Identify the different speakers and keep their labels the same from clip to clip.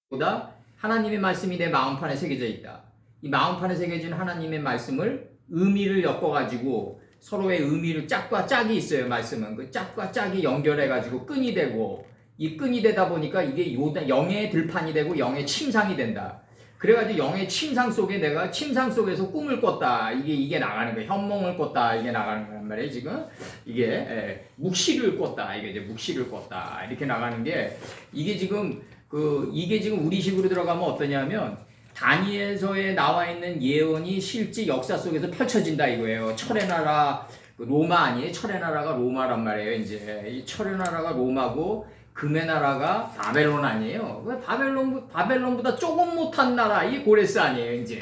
Speaker 1: 보다 하나님의 말씀이 내 마음판에 새겨져 있다. 이 마음판에 새겨진 하나님의 말씀을 의미를 엮어가지고 서로의 의미를 짝과 짝이 있어요. 말씀은 그 짝과 짝이 연결해가지고 끈이 되고 이 끈이 되다 보니까 이게 영의 들판이 되고 영의 침상이 된다. 그래가지고 영의 침상 속에 내가 침상 속에서 꿈을 꿨다. 이게 나가는 거예요. 현몽을 꿨다. 이게 나가는 거란 말이에요. 지금 이게 묵시를 꿨다. 이게 이제 묵시를 꿨다. 이렇게 나가는 게 이게 지금 이게 지금 우리식으로 들어가면 어떠냐면 다니엘서에 나와 있는 예언이 실제 역사 속에서 펼쳐진다 이거예요. 철의 나라 로마 아니에요? 철의 나라가 로마란 말이에요. 이제 이 철의 나라가 로마고 금의 나라가 바벨론 아니에요. 바벨론보다 조금 못한 나라 이 고레스 아니에요. 이제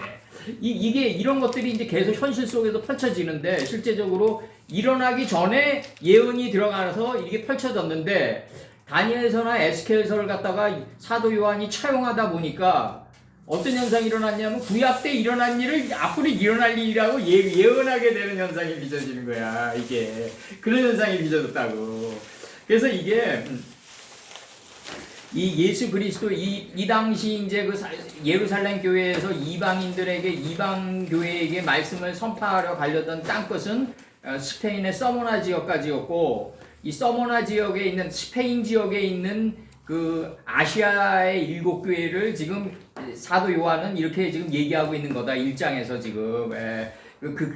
Speaker 1: 이게 이런 것들이 이제 계속 현실 속에서 펼쳐지는데 실제적으로 일어나기 전에 예언이 들어가서 이게 펼쳐졌는데 다니엘서나 에스겔서를 갖다가 사도 요한이 차용하다 보니까 어떤 현상이 일어났냐면 구약 때 일어난 일을 앞으로 일어날 일이라고 예언하게 되는 현상이 빚어지는 거야. 이게 그런 현상이 빚어졌다고. 그래서 이게 이 예수 그리스도 이 당시 이제 그 예루살렘 교회에서 이방인들에게 이방 교회에게 말씀을 선포하려 가려던 땅끝은 스페인의 서모나 지역까지였고 이 서모나 지역에 있는 스페인 지역에 있는 그 아시아의 7교회를 지금 사도 요한은 이렇게 지금 얘기하고 있는 거다. 1장에서 지금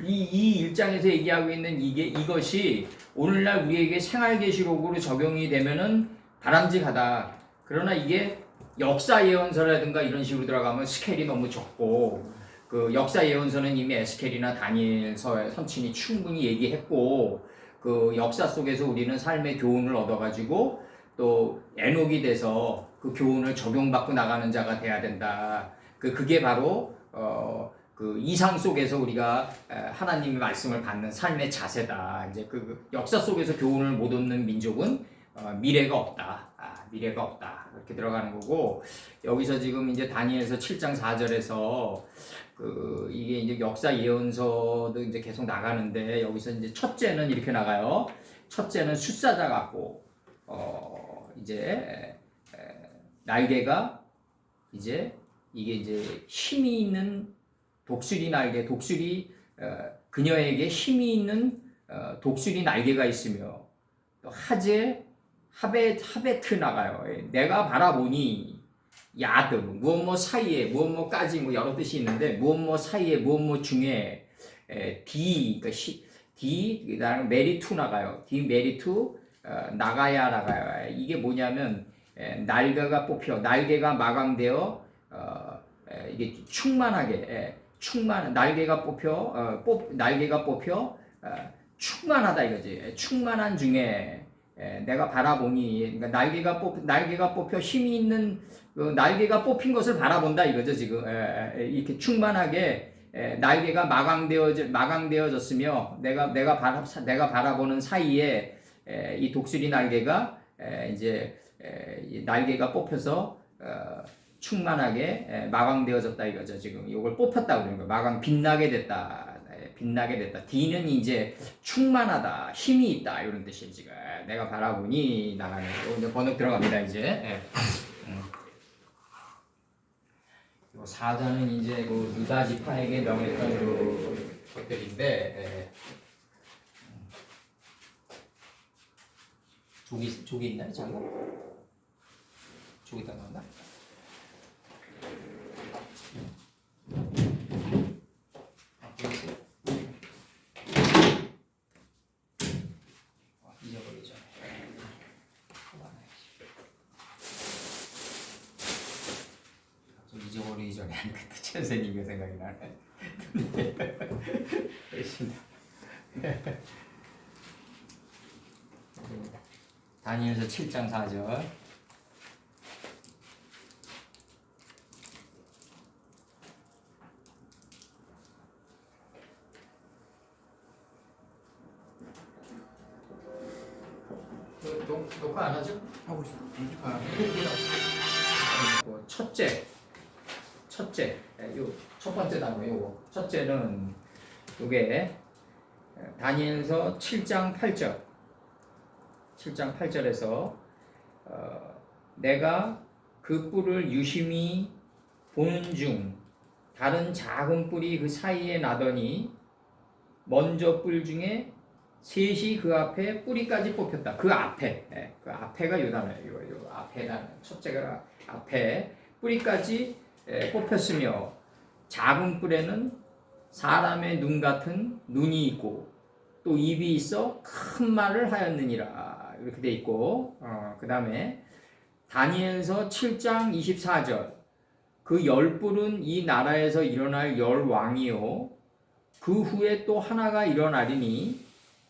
Speaker 1: 이 1장에서 얘기하고 있는 이것이 오늘날 우리에게 생활계시록으로 적용이 되면은 바람직하다. 그러나 이게 역사 예언서라든가 이런 식으로 들어가면 스케일이 너무 적고 그 역사 예언서는 이미 에스겔이나 다니엘서의 선친이 충분히 얘기했고 그 역사 속에서 우리는 삶의 교훈을 얻어가지고 또 애녹이 돼서 그 교훈을 적용받고 나가는 자가 돼야 된다. 그게 바로 그 이상 속에서 우리가 하나님의 말씀을 받는 삶의 자세다. 이제 그 역사 속에서 교훈을 못 얻는 민족은 미래가 없다. 미래가 없다. 이렇게 들어가는 거고 여기서 지금 이제 다니엘서 7장 4절에서 이게 이제 역사 예언서도 이제 계속 나가는데 여기서 이제 첫째는 이렇게 나가요. 첫째는 숫사자 같고 이제 날개가 이제 이게 이제 힘이 있는 독수리 날개, 독수리 그녀에게 힘이 있는 독수리 날개가 있으며 또 하베트 나가요. 내가 바라보니 야든 무엇 사이에 무엇까지 여러 뜻이 있는데 무엇 사이에 무엇 중에 그러니까 그다음 메리투 나가요. 메리투 나가요. 이게 뭐냐면 날개가 마감되어 이게 충만하게 날개가 뽑혀 충만하다 이거지. 충만한 중에 내가 바라보니 그러니까 날개가 뽑혀 힘이 있는 날개가 뽑힌 것을 바라본다 이거죠. 지금 이렇게 충만하게 날개가 마감되어졌으며 내가 바라보는 사이에 이 독수리 날개가 이제 날개가 뽑혀서 충만하게 마감되어졌다 이거죠. 지금 이걸 뽑혔다 그러는 거예요. 빛나게 됐다. D는 이제 충만하다, 힘이 있다 이런 뜻이에요. 지금 내가 바라보니 나가는 거. 이제 번역 들어갑니다. 이제 요 4장은 이제 그 유다 지파에게 명했던 그 것들인데 족이 있나요? 장가? 족이 있다고 한다? 잊어버리죠. 좀 잊어버리기 전에 그때 선생님이 생각이 나네. 다니엘서 7장 4절. 녹화 안 하죠?
Speaker 2: 하고 있어.
Speaker 1: 첫째, 요 첫 번째 단어 요거. 첫째는 요게 다니엘서 7장 8절에서 내가 그 뿔을 유심히 보는 중 다른 작은 뿔이 그 사이에 나더니 먼저 뿔 중에 셋이 그 앞에 뿌리까지 뽑혔다. 그 앞에, 그 앞에가 요 단어예요. 요 앞에 단어. 첫째가 앞에 뿌리까지 뽑혔으며 작은 뿔에는 사람의 눈 같은 눈이 있고 또 입이 있어 큰 말을 하였느니라. 이렇게 돼 있고, 그 다음에 다니엘서 7장 24절. 그 열 뿔은 이 나라에서 일어날 열 왕이요. 그 후에 또 하나가 일어나리니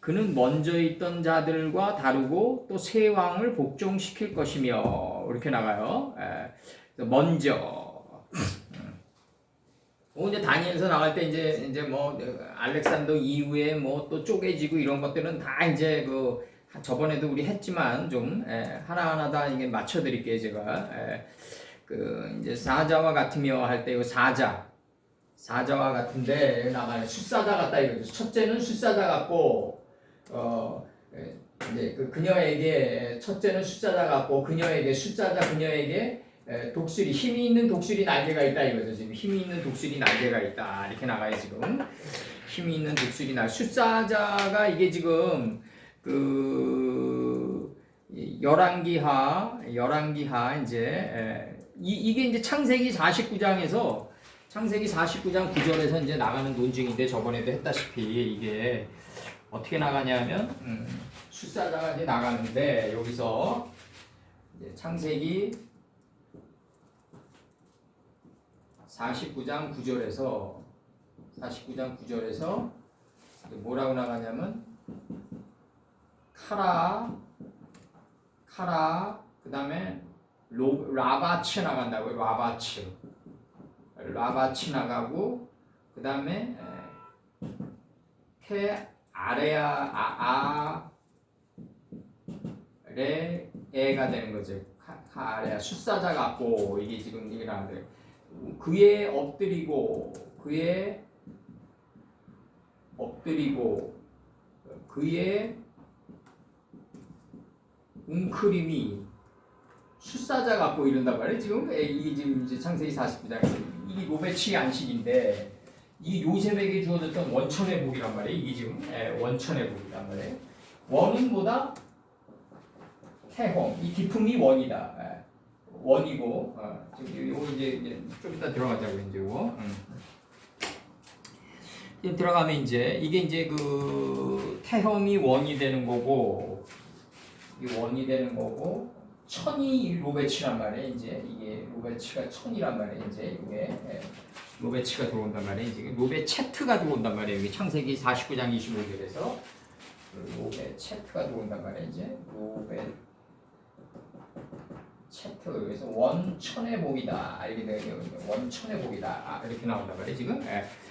Speaker 1: 그는 먼저 있던 자들과 다르고 또 새 왕을 복종시킬 것이며 이렇게 나가요. 먼저. 이제 다니엘서 나갈 때 이제 뭐 알렉산더 이후에 뭐 또 쪼개지고 이런 것들은 다 이제 그 저번에도 우리 했지만 좀 하나하나 다 이게 맞춰드릴게요 제가. 그 이제 사자와 같으며 할 때 이 사자와 같은데 나가는 숫사자 같다 이거죠. 첫째는 숫사자 같고 이제 그녀에게 첫째는 숫사자 같고 그녀에게 독수리 힘이 있는 독수리 날개가 있다 이거죠. 지금 힘이 있는 독수리 날개가 있다 이렇게 나가요 지금. 힘이 있는 독수리 숫사자가 이게 지금 그 열왕기하 이제 이게 이제 창세기 49장 9절에서 이제 나가는 논증인데 저번에도 했다시피 이게 어떻게 나가냐면 숫사자가 이제 나가는데 여기서 이제 창세기 49장 9절에서 뭐라고 나가냐면 카라 그 다음에 라바츠 나간다고요. 라바츠 나가고 그 다음에 레에가 되는 거죠. 카레아 숫사자 같고 이게 지금 이게 나는데 그의 엎드리고 그의 웅크림이 숫사자 같고 이런단 말이에요. 지금 이게 지금 이제 창세기 49장에서 이게 로베치 안식인데 이 요셉에게 주어졌던 원천의 복이란 말이에요. 이게 지금 원천의 복이란 말이에요. 원은 뭐다? 태홍. 이 기품이 원이다. 원이고 지금 요거 이제 좀 이따 들어가자고 이제 요거. 이제 들어가면 이제 이게 이제 그 태형이 원이 되는 거고 이 원이 되는 거고 천이 로베치란 말이에요. 이제 이게 로베치가 천이란 말이에요. 이제 이게 로베치가 들어온단 말이에요. 이제 로베체트가 들어온단 말이에요. 여기 창세기 49장 25절에서 로베체트가 들어온단 말이에요. 이제 로베체트 여기서 원천의 복이다. 이렇게 되요. 원천의 복이다. 이렇게 나온단 말이에요. 지금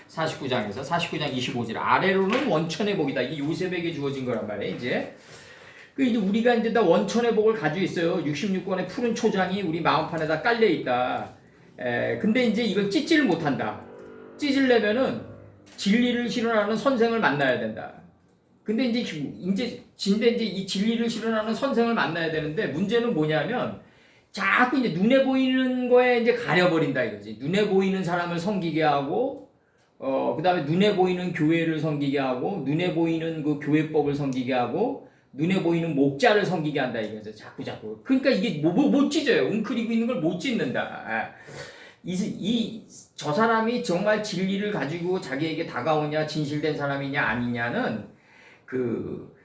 Speaker 1: 49장 25절 아래로는 원천의 복이다. 이 요셉에게 주어진 거란 말이에요. 이제 이제 우리가 이제 다 원천의 복을 가지고 있어요. 66권의 푸른 초장이 우리 마음판에다 깔려 있다. 근데 이제 이걸 찢지를 못한다. 찢으려면은 진리를 실현하는 선생을 만나야 된다. 근데 이제 이 진리를 실현하는 선생을 만나야 되는데 문제는 뭐냐면 자꾸 이제 눈에 보이는 거에 이제 가려버린다 이거지. 눈에 보이는 사람을 섬기게 하고 그 다음에 눈에 보이는 교회를 섬기게 하고 눈에 보이는 그 교회법을 섬기게 하고 눈에 보이는 목자를 섬기게 한다 이거죠. 자꾸. 그러니까 이게 못 찢어요. 웅크리고 있는 걸 못 찢는다. 저 사람이 정말 진리를 가지고 자기에게 다가오냐 진실된 사람이냐 아니냐는 그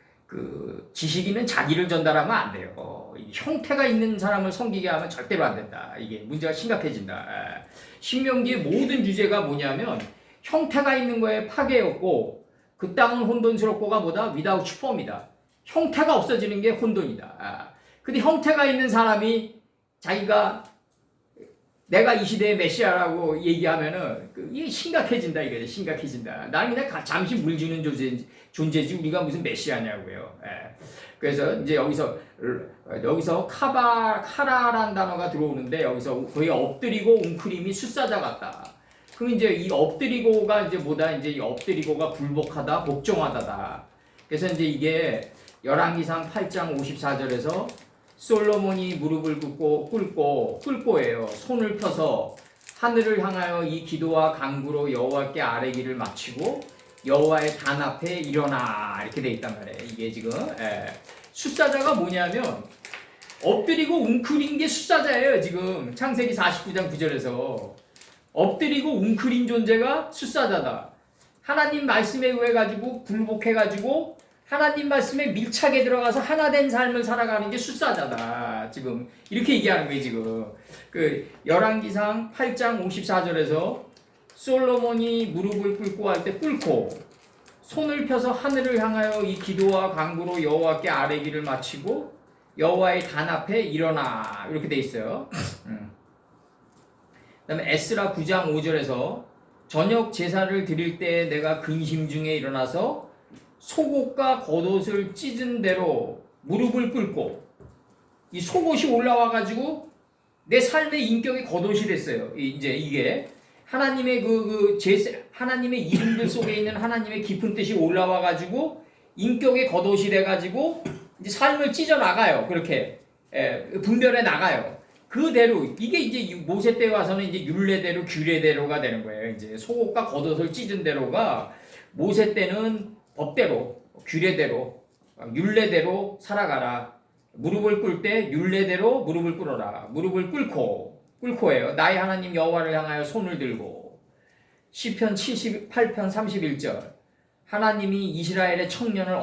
Speaker 1: 지식인은 자기를 전달하면 안 돼요. 형태가 있는 사람을 섬기게 하면 절대로 안 된다. 이게 문제가 심각해진다. 신명기의 모든 주제가 뭐냐면 형태가 있는 거에 파괴였고 그 땅은 혼돈스럽고가 뭐다? without form이다. 형태가 없어지는 게 혼돈이다. 근데 형태가 있는 사람이 자기가 내가 이 시대의 메시아라고 얘기하면은 이게 심각해진다 이거죠. 심각해진다. 나는 그냥 잠시 물 주는 존재지 우리가 무슨 메시아냐고요. 그래서 이제 여기서 카라란 단어가 들어오는데 여기서 거의 엎드리고 웅크림이 숫사자 같다. 그럼 이제 이 엎드리고가 이제 뭐다? 이제 이 엎드리고가 굴복하다, 복종하다다. 그래서 이제 이게 열왕기상 8장 54절에서 솔로몬이 무릎을 꿇고예요. 손을 펴서 하늘을 향하여 이 기도와 간구로 여호와께 아뢰기를 마치고 여호와의 단 앞에 일어나 이렇게 돼 있단 말이에요. 이게 지금 숫사자가 뭐냐면 엎드리고 웅크린 게 숫사자예요. 지금 창세기 49장 9절에서 엎드리고 웅크린 존재가 숫사자다. 하나님 말씀에 의해 가지고 굴복해 가지고 하나님 말씀에 밀착에 들어가서 하나 된 삶을 살아가는 게 숫사자다. 지금 이렇게 얘기하는 거예요. 지금 그 열왕기상 8장 54절에서 솔로몬이 무릎을 꿇고 할 때 꿇고 손을 펴서 하늘을 향하여 이 기도와 간구로 여호와께 아뢰기를 마치고 여호와의 단 앞에 일어나 이렇게 돼 있어요. 그다음에 에스라 9장 5절에서 저녁 제사를 드릴 때 내가 근심 중에 일어나서 속옷과 겉옷을 찢은 대로 무릎을 꿇고 이 속옷이 올라와 가지고 내 삶의 인격의 겉옷이 됐어요. 이제 이게 하나님의 하나님의 이름들 속에 있는 하나님의 깊은 뜻이 올라와 가지고 인격의 겉옷이 돼 가지고 이제 삶을 찢어 나가요. 그렇게 분별해 나가요. 그대로 이게 이제 모세 때 와서는 이제 율례대로 규례대로가 되는 거예요. 이제 속옷과 겉옷을 찢은 대로가 모세 때는 법대로 규례대로 율례대로 살아가라. 무릎을 꿇을 때 율례대로 무릎을 꿇어라. 무릎을 꿇고예요. 나의 하나님 여호와를 향하여 손을 들고 시편 78편 31절 하나님이 이스라엘의 청년을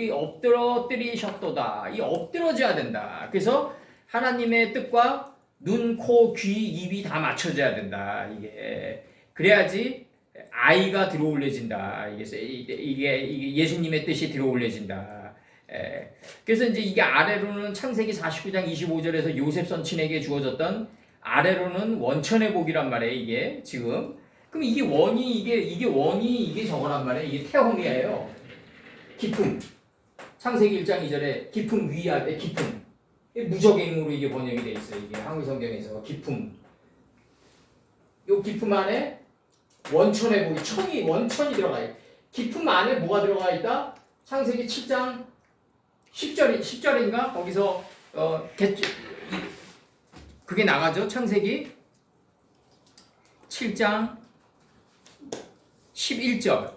Speaker 1: 엎드러뜨리셨도다. 이 엎드러져야 된다. 그래서 하나님의 뜻과 눈, 코, 귀, 입이 다 맞춰져야 된다. 이게 그래야지 아이가 들어올려진다. 이게 예수님의 뜻이 들어올려진다. 그래서 이제 이게 아래로는 창세기 49장 25절에서 요셉 선친에게 주어졌던 아래로는 원천의 복이란 말이에요. 이게 지금 그럼 이게 원이 이게 저거란 말이에요. 이게 태hom이에요. 깊음. 창세기 1장 2절에 깊음 위아래 깊음. 무적행으로 이게 번역이 돼 있어요. 이게 한글 성경에서 깊음. 요 깊음 안에 원천의 복이 원천이 들어가요. 깊음 안에 뭐가 들어가 있다? 창세기 7장 10절인가? 거기서 그게 나가죠. 창세기 7장 11절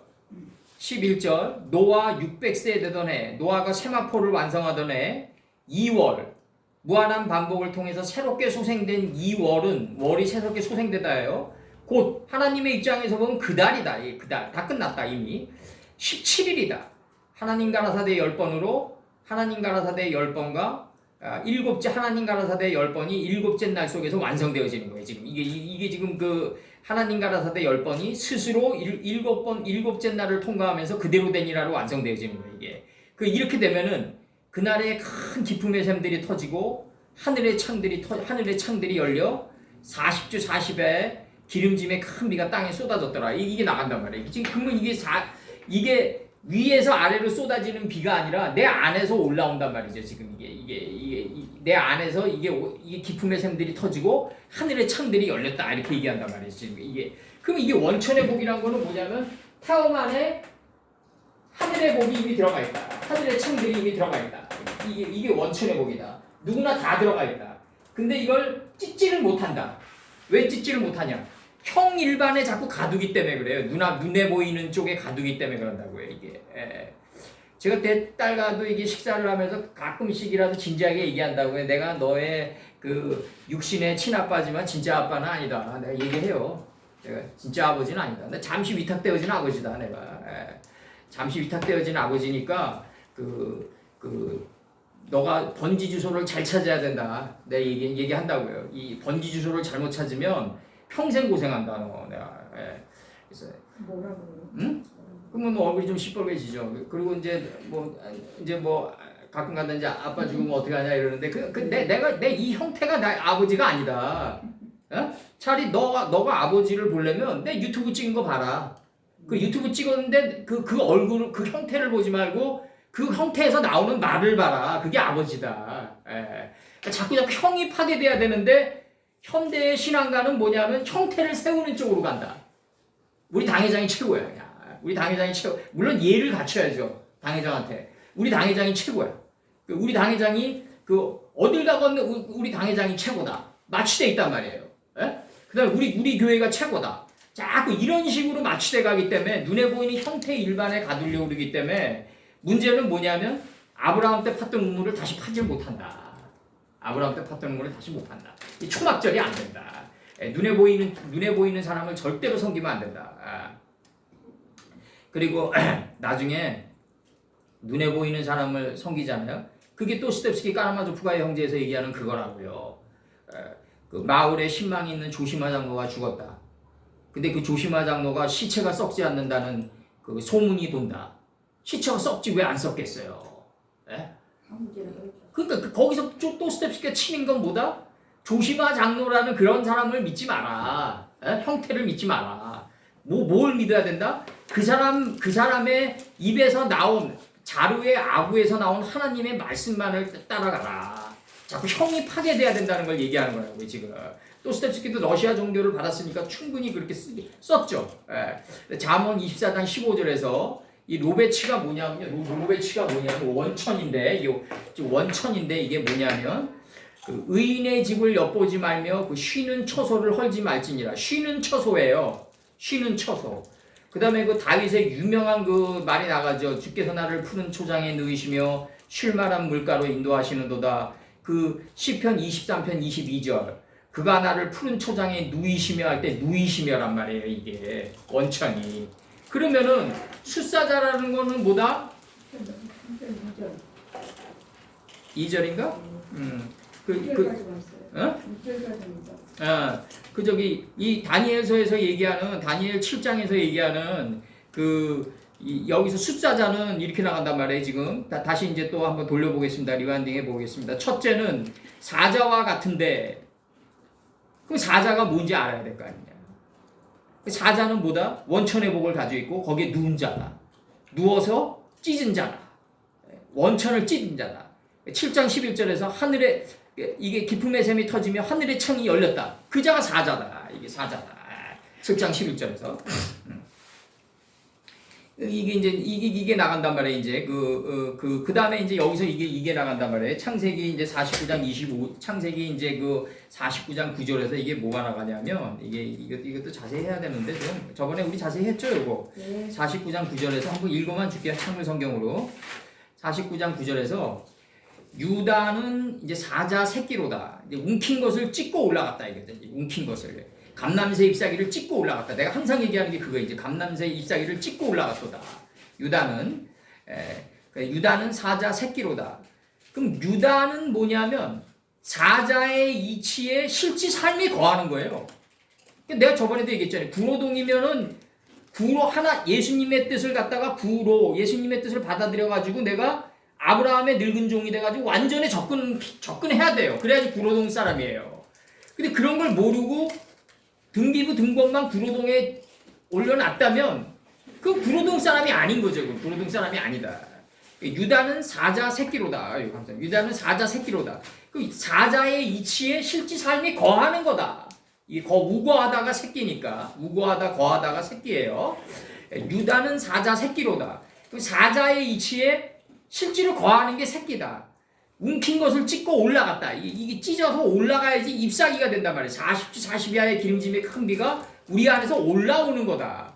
Speaker 1: 노아 600세 되던 해 노아가 세마포를 완성하던 해 2월 무한한 반복을 통해서 새롭게 소생된 2월은 월이 새롭게 소생되다예요. 곧 하나님의 입장에서 보면 그달이다. 그달 다 끝났다 이미. 17일이다. 하나님 가라사대 10번으로 하나님 가라사대 10번과 하나님 가라사대 10번이 일곱째 날 속에서 완성되어지는 거예요. 지금 이게 지금 그 하나님 가라사대 10번이 스스로 일곱째 날을 통과하면서 그대로 되니라로 완성되어지는 거예요. 이게 이렇게 되면은 그날의 큰 기쁨의 샘들이 터지고 하늘의 창들이 열려 40주 40에 기름짐의 큰 비가 땅에 쏟아졌더라. 이게 나간단 말이에요. 지금 그러면 이게 위에서 아래로 쏟아지는 비가 아니라 내 안에서 올라온단 말이죠. 지금 이게 내 안에서 이게 기쁨의 샘들이 터지고 하늘의 창들이 열렸다. 이렇게 얘기한단 말이죠. 지금 그럼 이게 원천의 복이란 거는 뭐냐면 태움 안에 하늘의 복이 이미 들어가 있다. 하늘의 창들이 이미 들어가 있다. 이게 원천의 복이다. 누구나 다 들어가 있다. 근데 이걸 찢지를 못한다. 왜 찢지를 못하냐? 형 일반에 자꾸 가두기 때문에 그래요. 눈에 보이는 쪽에 가두기 때문에 그런다고요. 이게. 제가 내 딸과도 이게 식사를 하면서 가끔씩이라도 진지하게 얘기한다고요. 내가 너의 그 육신의 친아빠지만 진짜 아빠는 아니다. 내가 얘기해요. 내가 진짜 아버지는 아니다. 나 잠시 위탁되어진 아버지다. 내가. 잠시 위탁되어진 아버지니까 너가 번지 주소를 잘 찾아야 된다. 내가 얘기한다고요. 이 번지 주소를 잘못 찾으면 평생 고생한다. 너 내가. 그래서
Speaker 2: 뭐라고요?
Speaker 1: 응? 그러면 얼굴이 좀 시뻘개지죠. 그리고 이제 가끔 가다 이제 아빠 죽으면 어떻게 하냐 이러는데 내가 내 이 형태가 나 아버지가 아니다. 차라리 너가 아버지를 보려면 내 유튜브 찍은 거 봐라. 그 유튜브 찍었는데 그 얼굴 그 형태를 보지 말고 그 형태에서 나오는 말을 봐라. 그게 아버지다. 자꾸 형이 파괴돼야 되는데 현대의 신앙가는 뭐냐면 형태를 세우는 쪽으로 간다. 우리 당회장이 최고야. 우리 당회장이 물론 예를 갖춰야죠. 당회장한테. 우리 당회장이 최고야. 우리 당회장이 그 어딜 가건 우리 당회장이 최고다. 마취돼 있단 말이에요. 예? 그다음에 우리 교회가 최고다. 자꾸 이런 식으로 마취돼 가기 때문에 눈에 보이는 형태 일반에 가두려고 그러기 때문에 문제는 뭐냐면 아브라함 때 팠던 눈물을 다시 파질 못한다. 아브라함 때 팠던 눈물을 다시 못 판다. 이 초막절이 안 된다. 눈에 보이는 사람을 절대로 섬기면 안 된다. 그리고 나중에 눈에 보이는 사람을 섬기잖아요. 그게 도스토옙스키 까라마조프가의 형제에서 얘기하는 그거라고요. 그 마을에 신망이 있는 조시마 장로가 죽었다. 근데 그 조시마 장로가 시체가 썩지 않는다는 그 소문이 돈다. 시체가 썩지 왜 안 썩겠어요? 예? 그러니까 거기서 도스토옙스키가 치는 건 뭐다? 조시마 장로라는 그런 사람을 믿지 마라. 예? 형태를 믿지 마라. 뭘 믿어야 된다? 그 사람의 입에서 나온 자루의 아구에서 나온 하나님의 말씀만을 따라가라. 자꾸 형이 파괴돼야 된다는 걸 얘기하는 거라고요, 지금. 도스토옙스키도 러시아 종교를 받았으니까 충분히 그렇게 썼죠. 예. 잠언 24장 15절에서 이 로베치가 뭐냐면 원천인데 이게 뭐냐면 그 의인의 집을 엿보지 말며 그 쉬는 처소를 헐지 말지니라. 쉬는 처소예요. 쉬는 처소. 그 다음에 그 다윗의 유명한 그 말이 나가죠. 주께서 나를 푸른 초장에 누이시며 쉴만한 물가로 인도하시는도다. 그 시편 23편 22절. 그가 나를 푸른 초장에 누이시며 할 때 누이시며란 말이에요. 이게 원천이. 그러면은 숫사자라는 거는 뭐다? 2절인가? 이 다니엘서에서 얘기하는 다니엘 7장에서 얘기하는 여기서 숫사자는 이렇게 나간단 말이에요. 지금 다시 이제 또 한번 돌려보겠습니다. 리와인딩 해보겠습니다. 첫째는 사자와 같은데 그럼 사자가 뭔지 알아야 될 거 아니냐. 사자는 뭐다? 원천의 복을 가지고 있고 거기에 누운 자다. 누워서 찢은 자다. 원천을 찢은 자다. 7장 11절에서 하늘에 이게 기품의 샘이 터지며 하늘의 창이 열렸다. 그 자가 사자다. 이게 사자다. 7장 11절에서 이게 나간단 말이에요. 이제 그 다음에 이제 여기서 이게 나간단 말이에요. 창세기 이제 49장 25 창세기 이제 그 49장 9절에서 이게 뭐가 나가냐면 이것도 자세히 해야 되는데 좀 저번에 우리 자세히 했죠, 이거. 네. 49장 9절에서 한번 읽어만 줄게요. 창문 성경으로. 49장 9절에서 유다는 이제 사자 새끼로다. 이제 움킨 것을 찢고 올라갔다 이거죠. 움킨 것을. 감람새 잎사귀를 찢고 올라갔다. 내가 항상 얘기하는 게 그거예요. 이제 감람새 잎사귀를 찢고 올라갔도다. 유다는 사자 새끼로다. 그럼 유다는 뭐냐면 사자의 이치에 실제 삶이 거하는 거예요. 내가 저번에도 얘기했잖아요. 구로동이면은 예수님의 뜻을 갖다가 예수님의 뜻을 받아들여 가지고 내가 아브라함의 늙은 종이 돼가지고 완전히 접근해야 돼요. 그래야지 구로동 사람이에요. 근데 그런 걸 모르고 등기부 등본만 구로동에 올려놨다면 그 구로동 사람이 아닌 거죠. 그 구로동 사람이 아니다. 유다는 사자 새끼로다. 유다는 사자 새끼로다. 그 사자의 이치에 실제 삶이 거하는 거다. 우거하다가 새끼니까 거하다가 새끼예요. 유다는 사자 새끼로다. 그 사자의 이치에 실제로 거하는 게 새끼다. 움킨 것을 찢고 올라갔다. 이게 찢어서 올라가야지 잎사귀가 된단 말이에요. 40 이하의 기름짐의 큰 비가 우리 안에서 올라오는 거다.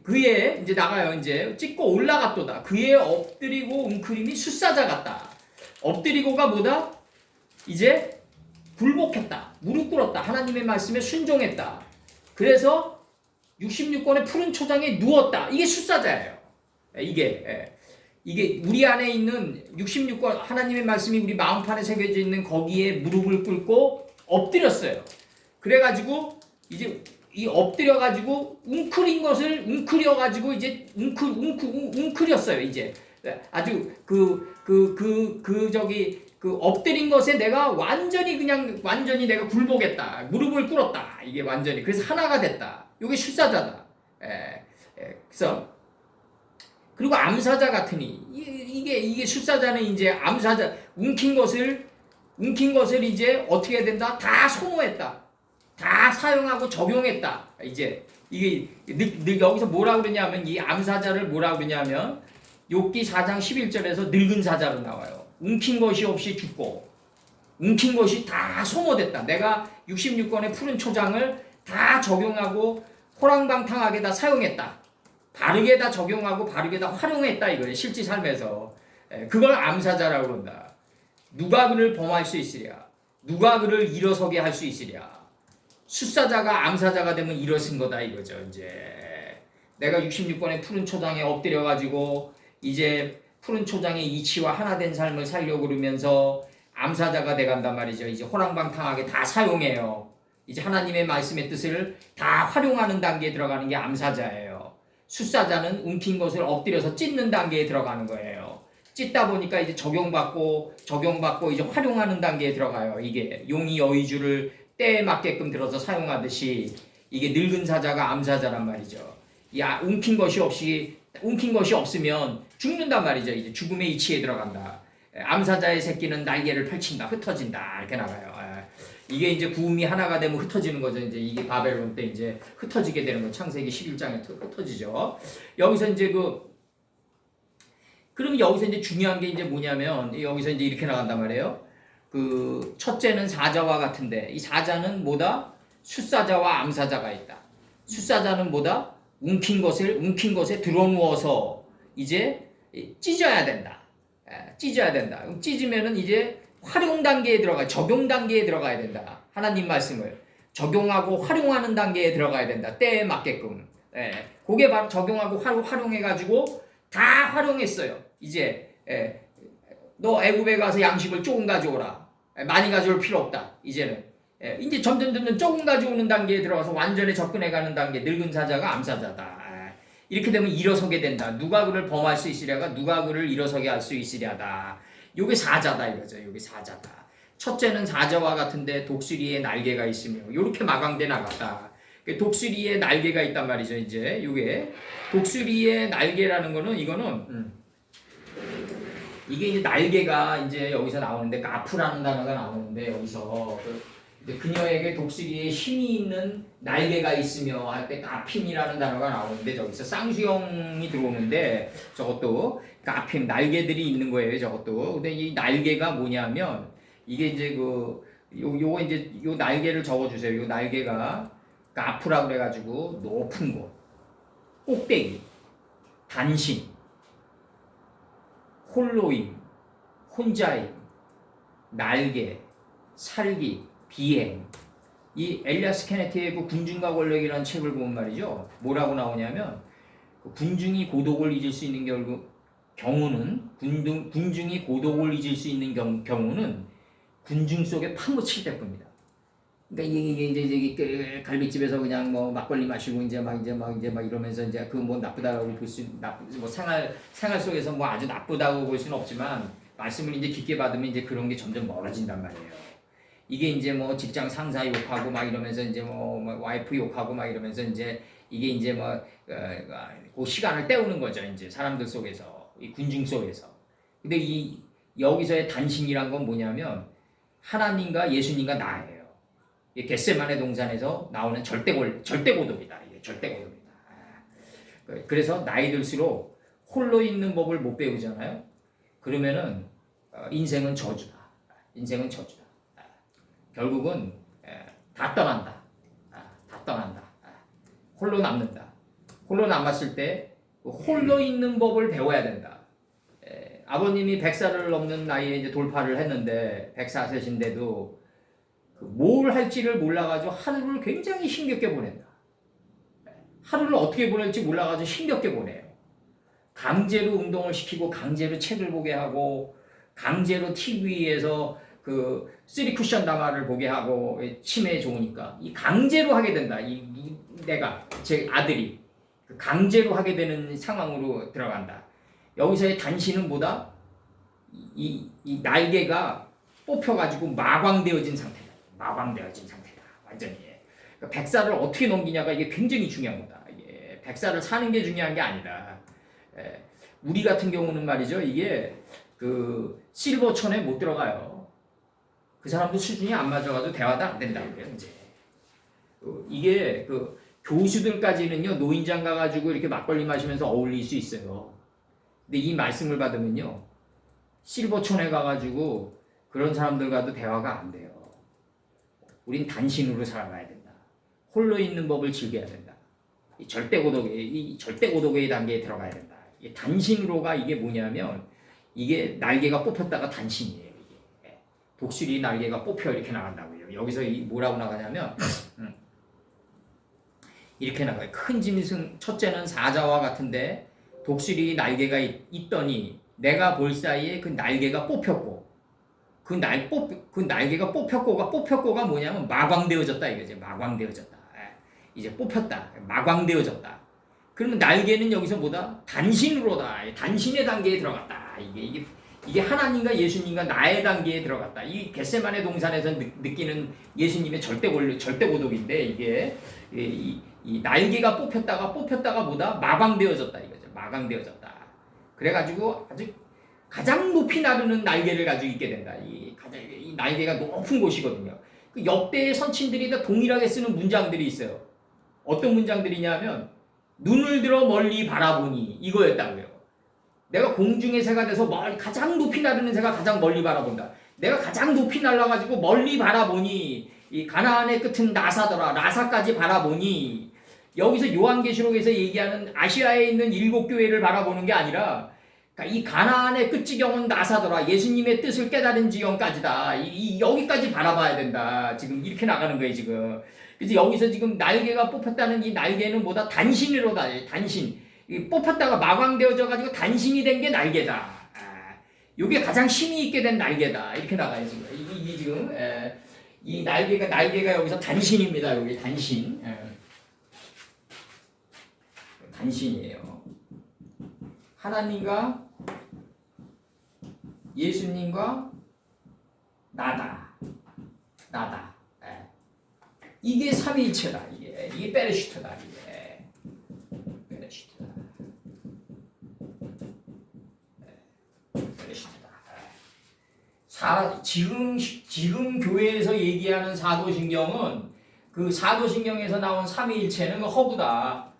Speaker 1: 그에 이제 나가요. 이제 찢고 올라갔도다. 그에 엎드리고 웅크림이 숫사자 같다. 엎드리고가 뭐다? 이제 굴복했다. 무릎 꿇었다. 하나님의 말씀에 순종했다. 그래서 66권의 푸른 초장에 누웠다. 이게 숫사자예요. 이게 우리 안에 있는 66권 하나님의 말씀이 우리 마음판에 새겨져 있는 거기에 무릎을 꿇고 엎드렸어요. 그래가지고 이제 이 엎드려가지고 웅크린 것을 웅크려가지고 이제 웅크렸어요. 이제 아주 엎드린 것에 내가 완전히 내가 굴복했다. 무릎을 꿇었다. 이게 완전히 그래서 하나가 됐다. 이게 숫사자다. 그래서 그리고 암사자 같으니 이게 숫사자는 이제 암사자 움킨 것을 이제 어떻게 해야 된다? 다 소모했다. 다 사용하고 적용했다. 이제 이게 여기서 뭐라 그러냐면 이 암사자를 뭐라 그러냐면 욥기 4장 11절에서 늙은 사자로 나와요. 움킨 것이 없이 죽고 움킨 것이 다 소모됐다. 내가 66권의 푸른 초장을 다 적용하고 호랑방탕하게 다 사용했다. 바르게 다 적용하고 바르게 다 활용했다 이거예요. 실제 삶에서. 그걸 암사자라고 그런다. 누가 그를 범할 수 있으랴? 누가 그를 일어서게 할 수 있으랴? 숫사자가 암사자가 되면 일어선 거다 이거죠. 이제 내가 66권의 푸른 초장에 엎드려 가지고 이제 푸른 초장의 이치와 하나 된 삶을 살려고 그러면서 암사자가 돼간단 말이죠. 이제 호랑방탕하게 다 사용해요. 이제 하나님의 말씀의 뜻을 다 활용하는 단계에 들어가는 게 암사자예요. 숫사자는 움킨 것을 엎드려서 찢는 단계에 들어가는 거예요. 찢다 보니까 이제 적용받고 이제 활용하는 단계에 들어가요. 이게 용이 여의주를 때에 맞게끔 들어서 사용하듯이 이게 늙은 사자가 암사자란 말이죠. 움킨 것이 없으면 죽는단 말이죠. 이제 죽음의 이치에 들어간다. 암사자의 새끼는 날개를 펼친다, 흩어진다 이렇게 나가요. 이게 이제 구음이 하나가 되면 흩어지는 거죠. 이제 이게 바벨론 때 이제 흩어지게 되는 거. 창세기 11장에 흩어지죠. 여기서 이제 그러면 여기서 이제 중요한 게 이제 뭐냐면 여기서 이제 이렇게 나간단 말이에요. 그 첫째는 사자와 같은데 이 사자는 뭐다? 숫사자와 암사자가 있다. 숫사자는 뭐다? 움킨 것에 들어누워서 이제 찢어야 된다. 찢어야 된다. 찢으면은 이제 활용 단계에 들어가, 적용 단계에 들어가야 된다. 하나님 말씀을 적용하고 활용하는 단계에 들어가야 된다. 때에 맞게끔. 그게 바로 적용하고 활용해가지고 다 활용했어요. 이제 너 애굽에 가서 양식을 조금 가져오라. 많이 가져올 필요 없다. 이제는 이제 점점 조금 가져오는 단계에 들어가서 완전히 접근해가는 단계. 늙은 사자가 암사자다. 이렇게 되면 일어서게 된다. 누가 그를 범할 수 있으랴가 누가 그를 일어서게 할 수 있으랴다. 요게 사자다 이거죠. 요게 사자다. 첫째는 사자와 같은데 독수리의 날개가 있으며 요렇게 마광돼 나갔다. 독수리의 날개가 있단 말이죠. 이제 요게 독수리의 날개라는 거는 이게 이제 날개가 이제 여기서 나오는데 가프라는 단어가 나오는데 여기서 그녀에게 독수리의 힘이 있는 날개가 있으며 할 때 가핌이라는 단어가 나오는데 저기서 쌍수형이 들어오는데 저것도 가핌 날개들이 있는 거예요. 저것도. 근데 이 날개가 뭐냐면 이게 이제 요거 이제 요 날개를 적어주세요. 요 날개가 가프라고 그래가지고 높은 곳, 꼭대기, 단신, 홀로임, 혼자임, 날개, 살기, 비행. 이 엘리아스 케네트의 그 군중과 권력이라는 책을 보면 말이죠. 뭐라고 나오냐면 군중이 고독을 잊을 수 있는 경우는 군중이 고독을 잊을 수 있는 경우는 군중 속에 파묻힐 때 겁니다. 그러니까 이게 이제 갈비집에서 그냥 뭐 막걸리 마시고 이제 막 이러면서 이제 그 뭐 나쁘다고 볼 수 뭐 생활 속에서 뭐 아주 나쁘다고 볼 수는 없지만 말씀을 이제 깊게 받으면 이제 그런 게 점점 멀어진단 말이에요. 이게 이제 뭐 직장 상사 욕하고 막 이러면서 이제 뭐 와이프 욕하고 막 이러면서 이제 이게 이제 그 시간을 때우는 거죠. 이제 사람들 속에서 이 군중 속에서. 근데 이 여기서의 단신이란 건 뭐냐면 하나님과 예수님과 나예요. 이 겟세마네 동산에서 나오는 절대고독이다. 이게 절대고독이다. 그래서 나이 들수록 홀로 있는 법을 못 배우잖아요. 그러면은 인생은 저주다. 인생은 저주다. 결국은 다 떠난다. 다 떠난다. 홀로 남는다. 홀로 남았을 때 홀로 있는 법을 배워야 된다. 아버님이 100살을 넘는 나이에 이제 돌파를 했는데 104세신데도 뭘 할지를 몰라가지고 하루를 굉장히 힘겹게 보낸다. 하루를 어떻게 보낼지 몰라가지고 힘겹게 보내요. 강제로 운동을 시키고 강제로 책을 보게 하고 강제로 TV에서 그 3쿠션 드라마를 보게 하고 치매에 좋으니까 이 강제로 하게 된다. 내가 제 아들이 강제로 하게 되는 상황으로 들어간다. 여기서의 단신은 뭐다? 이 날개가 뽑혀가지고 마광되어진 상태다. 마광되어진 상태다. 완전히. 그러니까 100살을 어떻게 넘기냐가 이게 굉장히 중요한 거다. 이게 100살을 사는 게 중요한 게 아니다. 우리 같은 경우는 말이죠. 이게 그 실버천에 못 들어가요. 그 사람도 수준이 안 맞아가지고 대화도 안 된다고 그래요. 이제 이게 그 교수들까지는요 노인장 가가지고 이렇게 막걸리 마시면서 어울릴 수 있어요. 근데 이 말씀을 받으면요 실버촌에 가가지고 그런 사람들과도 대화가 안 돼요. 우린 단신으로 살아가야 된다. 홀로 있는 법을 즐겨야 된다. 이 절대고독의 단계에 들어가야 된다. 이 단신으로가 이게 뭐냐면 이게 날개가 뽑혔다가 단신이에요. 이게 독수리 날개가 뽑혀 이렇게 나간다고요. 여기서 뭐라고 나가냐면 이렇게 나가요. 큰 짐승 첫째는 사자와 같은데 독수리 날개가 있더니 내가 볼 사이에 그 날개가 뽑혔고 그 날개가 뽑혔고가 뭐냐면 마광되어졌다 이거지. 마광되어졌다. 이제 뽑혔다. 마광되어졌다. 그러면 날개는 여기서 뭐다? 단신으로다. 단신의 단계에 들어갔다. 이게 하나님과 예수님과 나의 단계에 들어갔다. 이 겟세마네 동산에서 느끼는 예수님의 절대고독인데 이게 이 날개가 뽑혔다가 뭐다? 마광되어졌다 이거죠. 마광되어졌다. 그래가지고 아주 가장 높이 나르는 날개를 가지고 있게 된다. 이 날개가 높은 곳이거든요. 그 역대의 선친들이 다 동일하게 쓰는 문장들이 있어요. 어떤 문장들이냐면 눈을 들어 멀리 바라보니 이거였다고요. 내가 공중의 새가 돼서 가장 높이 나르는 새가 가장 멀리 바라본다. 내가 가장 높이 날아가지고 멀리 바라보니 이 가나안의 끝은 나사더라. 나사까지 바라보니 여기서 요한계시록에서 얘기하는 아시아에 있는 7교회를 바라보는 게 아니라 이 가나안의 끝지경은 나사더라. 예수님의 뜻을 깨달은 지경까지다. 여기까지 바라봐야 된다. 지금 이렇게 나가는 거예요, 지금. 그래서 여기서 지금 날개가 뽑혔다는 이 날개는 뭐다? 단신으로다. 단신. 뽑혔다가 마광되어져 가지고 단신이 된 게 날개다. 이게 가장 힘이 있게 된 날개다. 이렇게 나가요, 지금. 이게 지금 이 날개가 여기서 단신입니다. 여기 단신. 단신이에요. 하나님과 예수님과 나다. 이게 삼위일체다. 이게 베레시트다. 이게 베레시트다. 베레시트다. 지금 교회에서 얘기하는 사도신경은 그 사도신경에서 나온 삼위일체는 허구다.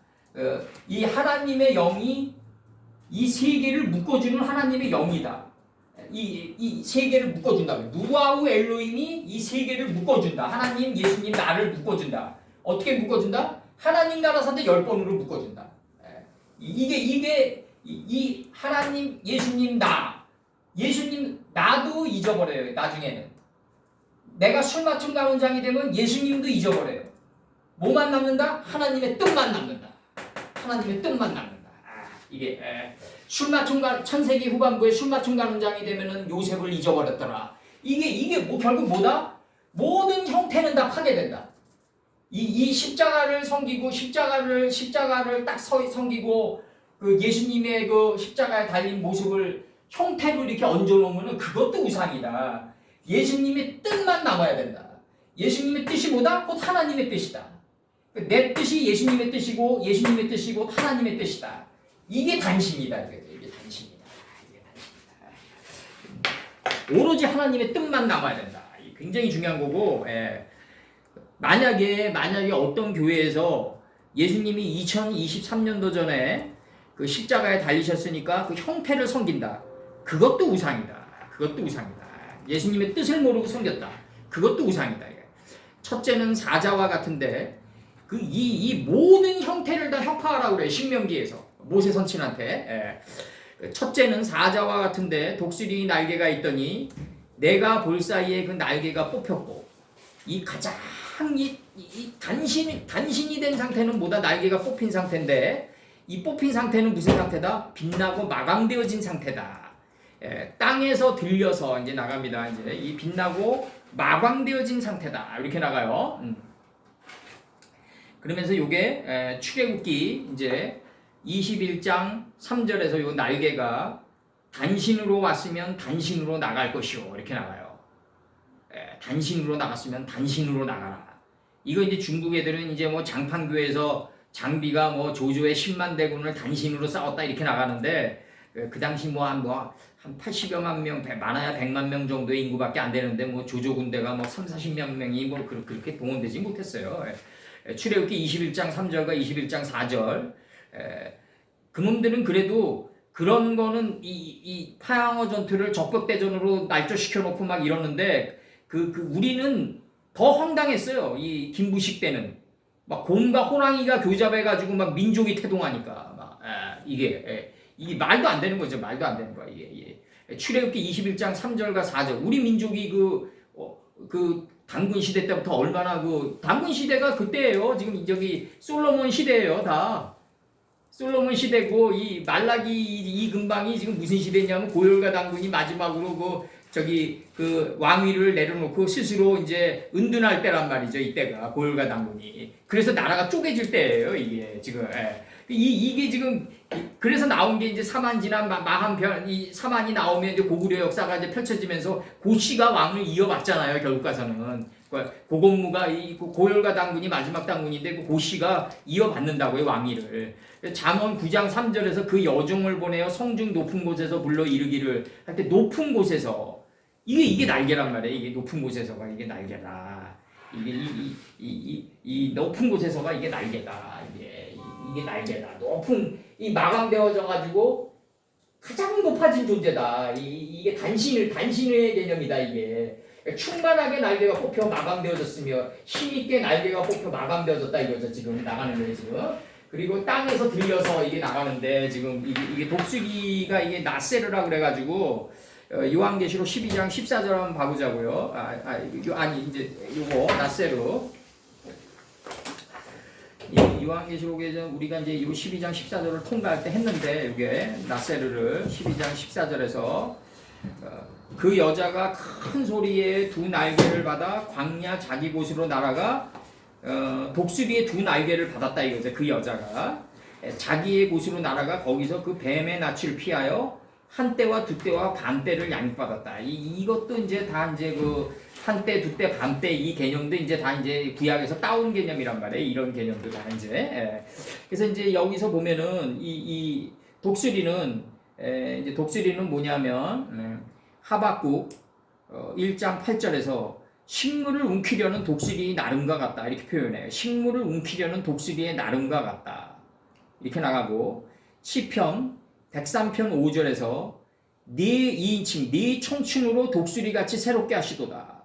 Speaker 1: 이 하나님의 영이 이 세계를 묶어주는 하나님의 영이다. 이 세계를 묶어준다. 누아우 엘로힘이 이 세계를 묶어준다. 하나님, 예수님, 나를 묶어준다. 어떻게 묶어준다? 하나님 나라 사대 10번으로 묶어준다. 이게 하나님, 예수님, 예수님, 나도 잊어버려요. 나중에는 내가 술 맞춤 가론장이 되면 예수님도 잊어버려요. 뭐만 남는다? 하나님의 뜻만 남는다. 하나님의 뜻만 남는다. 이게 천세기 후반부에 술맞춤 가론장이 되면은 요셉을 잊어버렸더라. 이게 결국 뭐다? 모든 형태는 다 파괴된다. 이 십자가를 섬기고 십자가를 딱 섬기고 그 예수님의 그 십자가에 달린 모습을 형태로 이렇게 얹어놓으면은 그것도 우상이다. 예수님의 뜻만 남아야 된다. 예수님의 뜻이 뭐다? 곧 하나님의 뜻이다. 내 뜻이 예수님의 뜻이고 예수님의 뜻이고 하나님의 뜻이다. 이게 단신이다. 이게 단신이다. 오로지 하나님의 뜻만 남아야 된다. 굉장히 중요한 거고, 만약에 어떤 교회에서 예수님이 2023년도 전에 그 십자가에 달리셨으니까 그 형태를 섬긴다. 그것도 우상이다. 예수님의 뜻을 모르고 섬겼다. 그것도 우상이다. 첫째는 사자와 같은데 이 모든 형태를 다 혁파하라고 그래요. 신명기에서 모세 선친한테. 첫째는 사자와 같은데 독수리 날개가 있더니 내가 볼 사이에 그 날개가 뽑혔고 이 가장 단신이 된 상태는 뭐다? 날개가 뽑힌 상태인데 이 뽑힌 상태는 무슨 상태다? 빛나고 마감되어진 상태다. 땅에서 들려서 이제 나갑니다. 이제 이 빛나고 마광되어진 상태다. 이렇게 나가요. 그러면서 요게 출애굽기 이제 21장 3절에서 요 날개가 단신으로 왔으면 단신으로 나갈 것이요. 이렇게 나가요. 단신으로 나갔으면 단신으로 나가라. 이거 이제 중국 애들은 이제 뭐 장판교에서 장비가 뭐 조조의 10만 대군을 단신으로 싸웠다 이렇게 나가는데 그 당시 한 80여만 명, 많아야 100만 명 정도의 인구밖에 안 되는데 뭐 조조 군대가 뭐 30-40만 명이 뭐 그렇게 동원되지 못했어요. 출애굽기 21장 3절과 21장 4절. 그놈들은 그래도 그런 거는 이 파양어 전투를 적벽대전으로 날조시켜 놓고 막 이러는데 우리는 더 황당했어요. 이 김부식 때는 막 곰과 호랑이가 교잡해가지고 막 민족이 태동하니까 막 이게 말도 안 되는 거죠. 말도 안 되는 거야. 출애굽기 21장 3절과 4절 우리 민족이 그 단군 시대 때부터 얼마나 단군 시대가 그때예요. 지금 저기 솔로몬 시대예요. 다 솔로몬 시대고 이 말라기 이 근방이 지금 무슨 시대냐면 고열과 단군이 마지막으로 그 왕위를 내려놓고 스스로 이제 은둔할 때란 말이죠. 이때가 고열과 단군이 그래서 나라가 쪼개질 때예요. 이게 지금 이게 지금 그래서 나온 게 이제 사만 지난 마한편 이 사만이 나오면 이제 고구려 역사가 이제 펼쳐지면서 고씨가 왕을 이어받잖아요. 결국 가서는 고건무가 이 고열과 단군이 마지막 단군인데 그 고씨가 이어받는다고요 왕위를. 잠언 9장 3절에서 그 여종을 보내어 성중 높은 곳에서 불러 이르기를 할 때 높은 곳에서 이게 날개란 말이에요. 이게 높은 곳에서가 이게 날개다. 이 높은 곳에서가 이게 날개다. 이게 날개다. 높은 이 마감되어져 가지고 가장 높아진 존재다. 이게 단신의 개념이다. 이게 충만하게 날개가 뽑혀 마감되어졌으며 힘있게 날개가 뽑혀 마감되어졌다 이거죠. 지금 나가는 거예요. 지금. 그리고 땅에서 들려서 이게 나가는데 지금 이게 독수리가 이게 나세르라 그래가지고 요한계시록 12장 14절 한번 봐보자고요. 아니 이제 요거 나세르. 요한계시록에 우리가 이제 요 12장 14절을 통과할 때 했는데 이게 나세르를 12장 14절에서 그 여자가 큰 소리에 두 날개를 받아 광야 자기 곳으로 날아가 독수리의 두 날개를 받았다 이거죠. 그 여자가 자기의 곳으로 날아가 거기서 그 뱀의 낯을 피하여 한 때와 두 때와 반 때를 양육받았다. 이것도 이제 다 이제 그 한 때, 두 때, 반 때 이 개념도 이제 다 이제 구약에서 따온 개념이란 말이에요. 이런 개념도 다 이제. 그래서 이제 여기서 보면은 이 독수리는 이제 독수리는 뭐냐면 하박국 1장 8절에서 식물을 움키려는 독수리의 나름과 같다 이렇게 표현해요. 식물을 움키려는 독수리의 나름과 같다 이렇게 나가고 시편 103편 5절에서 네 2인칭 네 청춘으로 독수리같이 새롭게 하시도다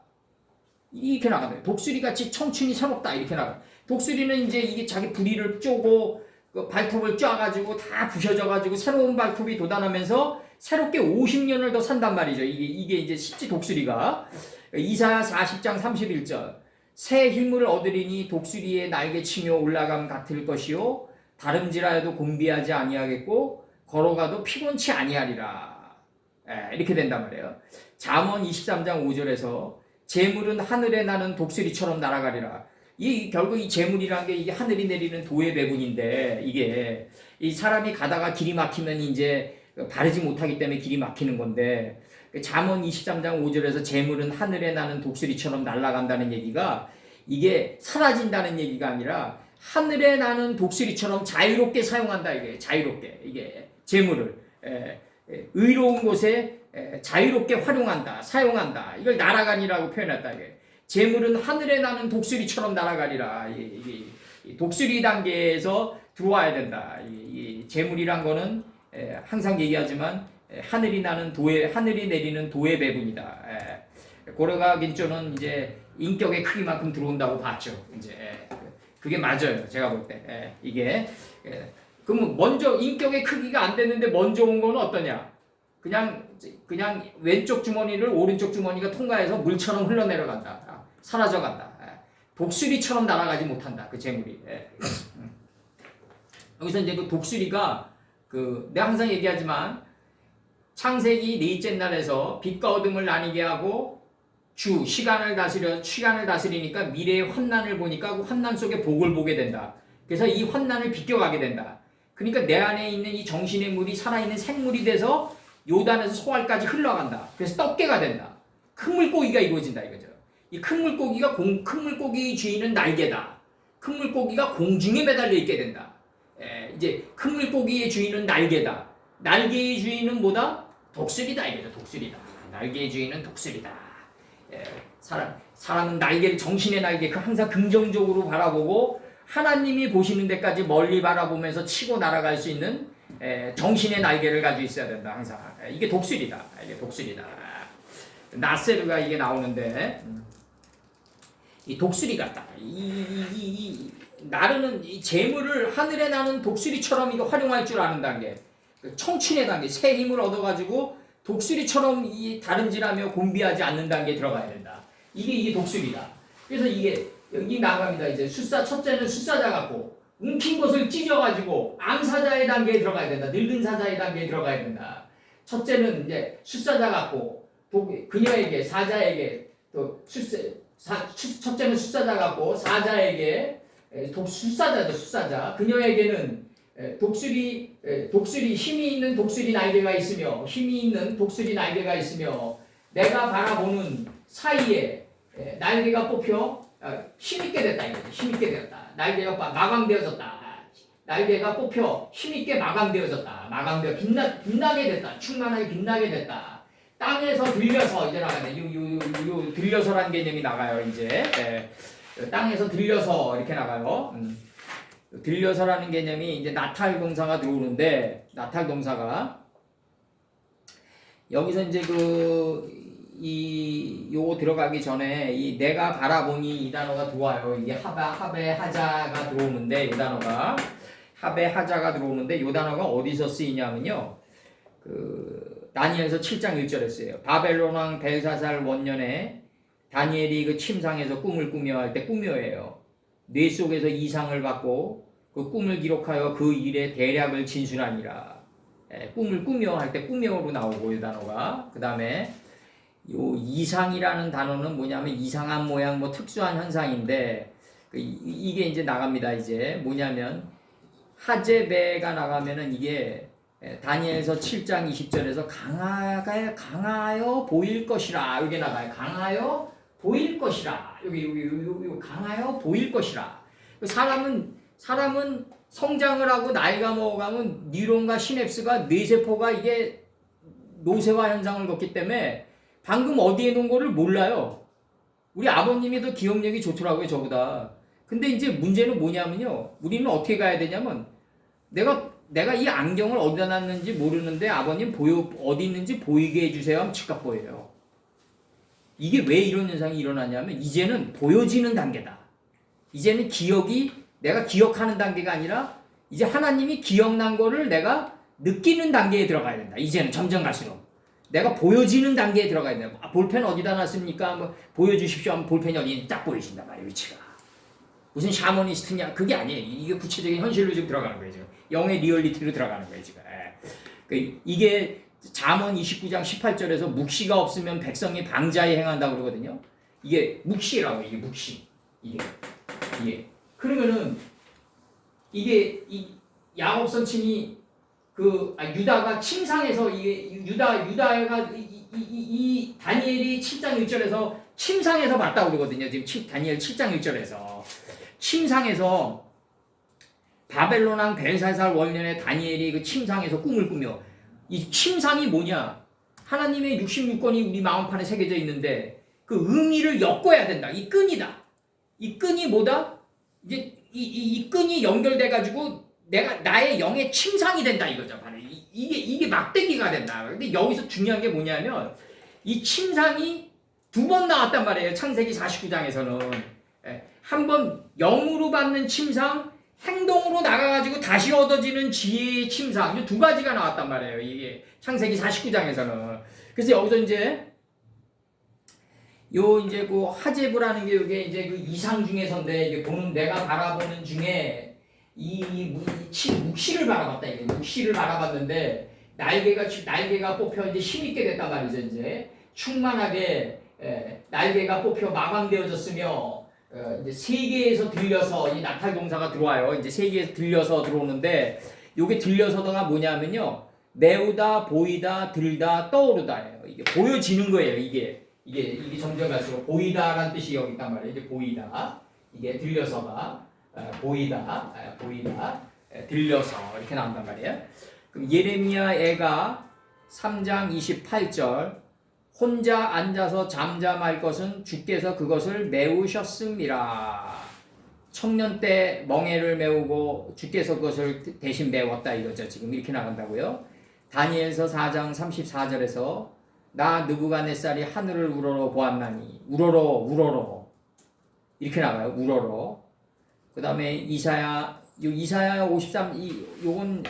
Speaker 1: 이렇게 나가요. 독수리같이 청춘이 새롭다 이렇게 나가요. 독수리는 이제 이게 자기 부리를 쪼고 그 발톱을 쪄가지고 다 부셔져가지고 새로운 발톱이 돋아나면서 새롭게 50년을 더 산단 말이죠. 이게 이제 실제 독수리가 이사야 40장 31절 새 힘을 얻으리니 독수리의 날개치며 올라감 같을 것이요 다름질하여도 곤비하지 아니하겠고 걸어가도 피곤치 아니하리라 이렇게 된단 말이에요. 잠언 23장 5절에서 재물은 하늘에 나는 독수리처럼 날아가리라. 결국 이 재물이란 게 이게 하늘이 내리는 도의 배분인데 이게 이 사람이 가다가 길이 막히면 이제 바르지 못하기 때문에 길이 막히는 건데 잠언 23장 5절에서 재물은 하늘에 나는 독수리처럼 날아간다는 얘기가 이게 사라진다는 얘기가 아니라 하늘에 나는 독수리처럼 자유롭게 사용한다 이게 자유롭게 이게 재물을 의로운 곳에 자유롭게 활용한다 사용한다 이걸 날아가니라고 표현했다 이게 재물은 하늘에 나는 독수리처럼 날아가리라 이 독수리 단계에서 들어와야 된다 이 재물이란 거는 항상 얘기하지만 하늘이 내리는 도의 배분이다. 고려가 긴조는 이제 인격의 크기만큼 들어온다고 봤죠. 이제 그게 맞아요. 제가 볼 때 이게 그럼 먼저 인격의 크기가 안 됐는데 먼저 온 거는 어떠냐? 그냥 왼쪽 주머니를 오른쪽 주머니가 통과해서 물처럼 흘러내려간다. 사라져간다. 독수리처럼 날아가지 못한다. 그 재물이. 여기서 이제 그 독수리가 내가 항상 얘기하지만 창세기 넷째 날에서 빛과 어둠을 나뉘게 하고 시간을 다스리니까 미래의 환난을 보니까 그 환난 속에 복을 보게 된다. 그래서 이 환난을 비껴가게 된다. 그러니까 내 안에 있는 이 정신의 물이 살아있는 생물이 돼서 요단에서 소알까지 흘러간다. 그래서 떡게가 된다. 큰 물고기가 이루어진다 이거죠. 이 큰 물고기 주인은 날개다. 큰 물고기가 공중에 매달려 있게 된다. 이제 큰 물고기의 주인은 날개다. 날개의 주인은 뭐다? 독수리다 이거죠. 독수리다. 날개의 주인은 독수리다. 사람은 날개를 정신의 날개 항상 긍정적으로 바라보고 하나님이 보시는 데까지 멀리 바라보면서 치고 날아갈 수 있는 정신의 날개를 가지고 있어야 된다 항상. 이게 독수리다. 이게 독수리다. 나세르가 이게 나오는데 이 독수리 같다. 나르는 이 재물을 하늘에 나는 독수리처럼 이거 활용할 줄 아는 단계. 청춘의 단계, 새 힘을 얻어가지고 독수리처럼 이 다름질하며 곤비하지 않는 단계에 들어가야 된다. 이게 독수리다. 그래서 이게 여기 나갑니다. 이제 첫째는 숫사자 같고 움킨 것을 찢어가지고 암사자의 단계에 들어가야 된다. 늙은 사자의 단계에 들어가야 된다. 첫째는 이제 숫사자 같고 그녀에게 사자에게 또 첫째는 숫사자 같고 사자에게 숫사자 그녀에게는 독수리 힘이 있는 독수리 날개가 있으며 내가 바라보는 사이에 날개가 뽑혀 힘있게 됐다 이거지. 힘있게 되었다. 날개가 마감되어졌다. 날개가 뽑혀 힘있게 마감되어졌다. 빛나게 됐다. 충만하게 빛나게 됐다. 땅에서 들려서 이제 나가네. 요 들려서라는 개념이 나가요. 이제 땅에서 들려서 이렇게 나가요. 들려서라는 개념이 이제 나탈 동사가 들어오는데 나탈 동사가 여기서 이제 요거 들어가기 전에 이 내가 바라보니 이 단어가 들어와요. 이게 하베 하자가 들어오는데 이 단어가 하베 하자가 들어오는데 이 단어가 어디서 쓰이냐면요. 다니엘서 7장 1절에 쓰여요. 바벨론 왕 벨사살 원년에 다니엘이 그 침상에서 꿈을 꾸며 할 때 꾸며예요. 뇌 속에서 이상을 받고 그 꿈을 기록하여 그 일의 대략을 진술하니라. 꿈을 꾸며 할 때 꾸며로 나오고 이 단어가 그 다음에 요 이상이라는 단어는 뭐냐면 이상한 모양 뭐 특수한 현상인데 이게 이제 나갑니다. 이제 뭐냐면 하제베가 나가면은 이게 다니엘서 7장 20절에서 강하여 보일 것이라 이게 나가요. 강하여 보일 것이라 여기 강하여 보일 것이라. 사람은 성장을 하고 나이가 먹어가면 뉴런과 시냅스가 뇌세포가 이게 노쇠화 현상을 겪기 때문에 방금 어디에 놓은 거를 몰라요. 우리 아버님이 더 기억력이 좋더라고요, 저보다. 근데 이제 문제는 뭐냐면요. 우리는 어떻게 가야 되냐면 내가 이 안경을 어디다 놨는지 모르는데 아버님 어디 있는지 보이게 해주세요 하면 즉각 보여요. 이게 왜 이런 현상이 일어나냐면 이제는 보여지는 단계다. 이제는 내가 기억하는 단계가 아니라 이제 하나님이 기억난 거를 내가 느끼는 단계에 들어가야 된다. 이제는 점점 갈수록. 내가 보여지는 단계에 들어가야 된다. 볼펜 어디다 놨습니까? 뭐 보여주십시오 하면 볼펜이 어디 딱 보여진단 말이에요. 위치가. 무슨 샤머니스트냐? 그게 아니에요. 이게 구체적인 현실로 지금 들어가는 거예요. 지금. 영의 리얼리티로 들어가는 거예요. 지금. 이게 잠언 29장 18절에서 묵시가 없으면 백성이 방자에 행한다고 그러거든요. 이게 묵시라고 이게 묵시. 이게. 그러면은 이게 야곱 선친이 유다가 침상에서 유다가 이 다니엘이 7장 1절에서 침상에서 봤다고 그러거든요. 지금 다니엘 7장 1절에서 침상에서 바벨론 왕 벨사살 원년에 다니엘이 그 침상에서 꿈을 꾸며 이 침상이 뭐냐? 하나님의 66권이 우리 마음판에 새겨져 있는데 그 의미를 엮어야 된다. 이 끈이다. 이 끈이 뭐다? 이제 이 끈이 연결돼 가지고 나의 영의 침상이 된다 이거죠. 바로 이게 막대기가 된다. 근데 여기서 중요한 게 뭐냐면 이 침상이 두 번 나왔단 말이에요. 창세기 49장에서는 한 번 영으로 받는 침상, 행동으로 나가가지고 다시 얻어지는 지혜의 침상, 두 가지가 나왔단 말이에요. 이게 창세기 49장에서는. 그래서 여기서 이제 그 하제브라는 게 이게 이제 그 이상 중에서인데 이게 내가 바라보는 중에 묵시를 바라봤다. 이게 묵시를 바라봤는데 날개가 뽑혀 이제 힘있게 됐단 말이죠. 이제 충만하게 날개가 뽑혀 마감되어졌으며 이제 세계에서 들려서 이 나탈 동사가 들어와요. 이제 세계에서 들려서 들어오는데 요게 들려서가 뭐냐면요. 메우다, 보이다, 들다, 떠오르다예요. 이게 보여지는 거예요. 이게 점점 갈수록 보이다라는 뜻이 여기 있단 말이에요. 이제 보이다. 이게 들려서가 보이다, 들려서 이렇게 나온단 말이에요. 그럼 예레미야 애가 3장 28절 혼자 앉아서 잠잠할 것은 주께서 그것을 메우셨습니다. 청년 때 멍에를 메우고 주께서 그것을 대신 메웠다 이거죠. 지금 이렇게 나간다고요. 다니엘서 4장 34절에서 나 느부갓네살이 하늘을 우러러 보았나니 우러러 이렇게 나가요. 우러러. 그 다음에 이사야 53 요건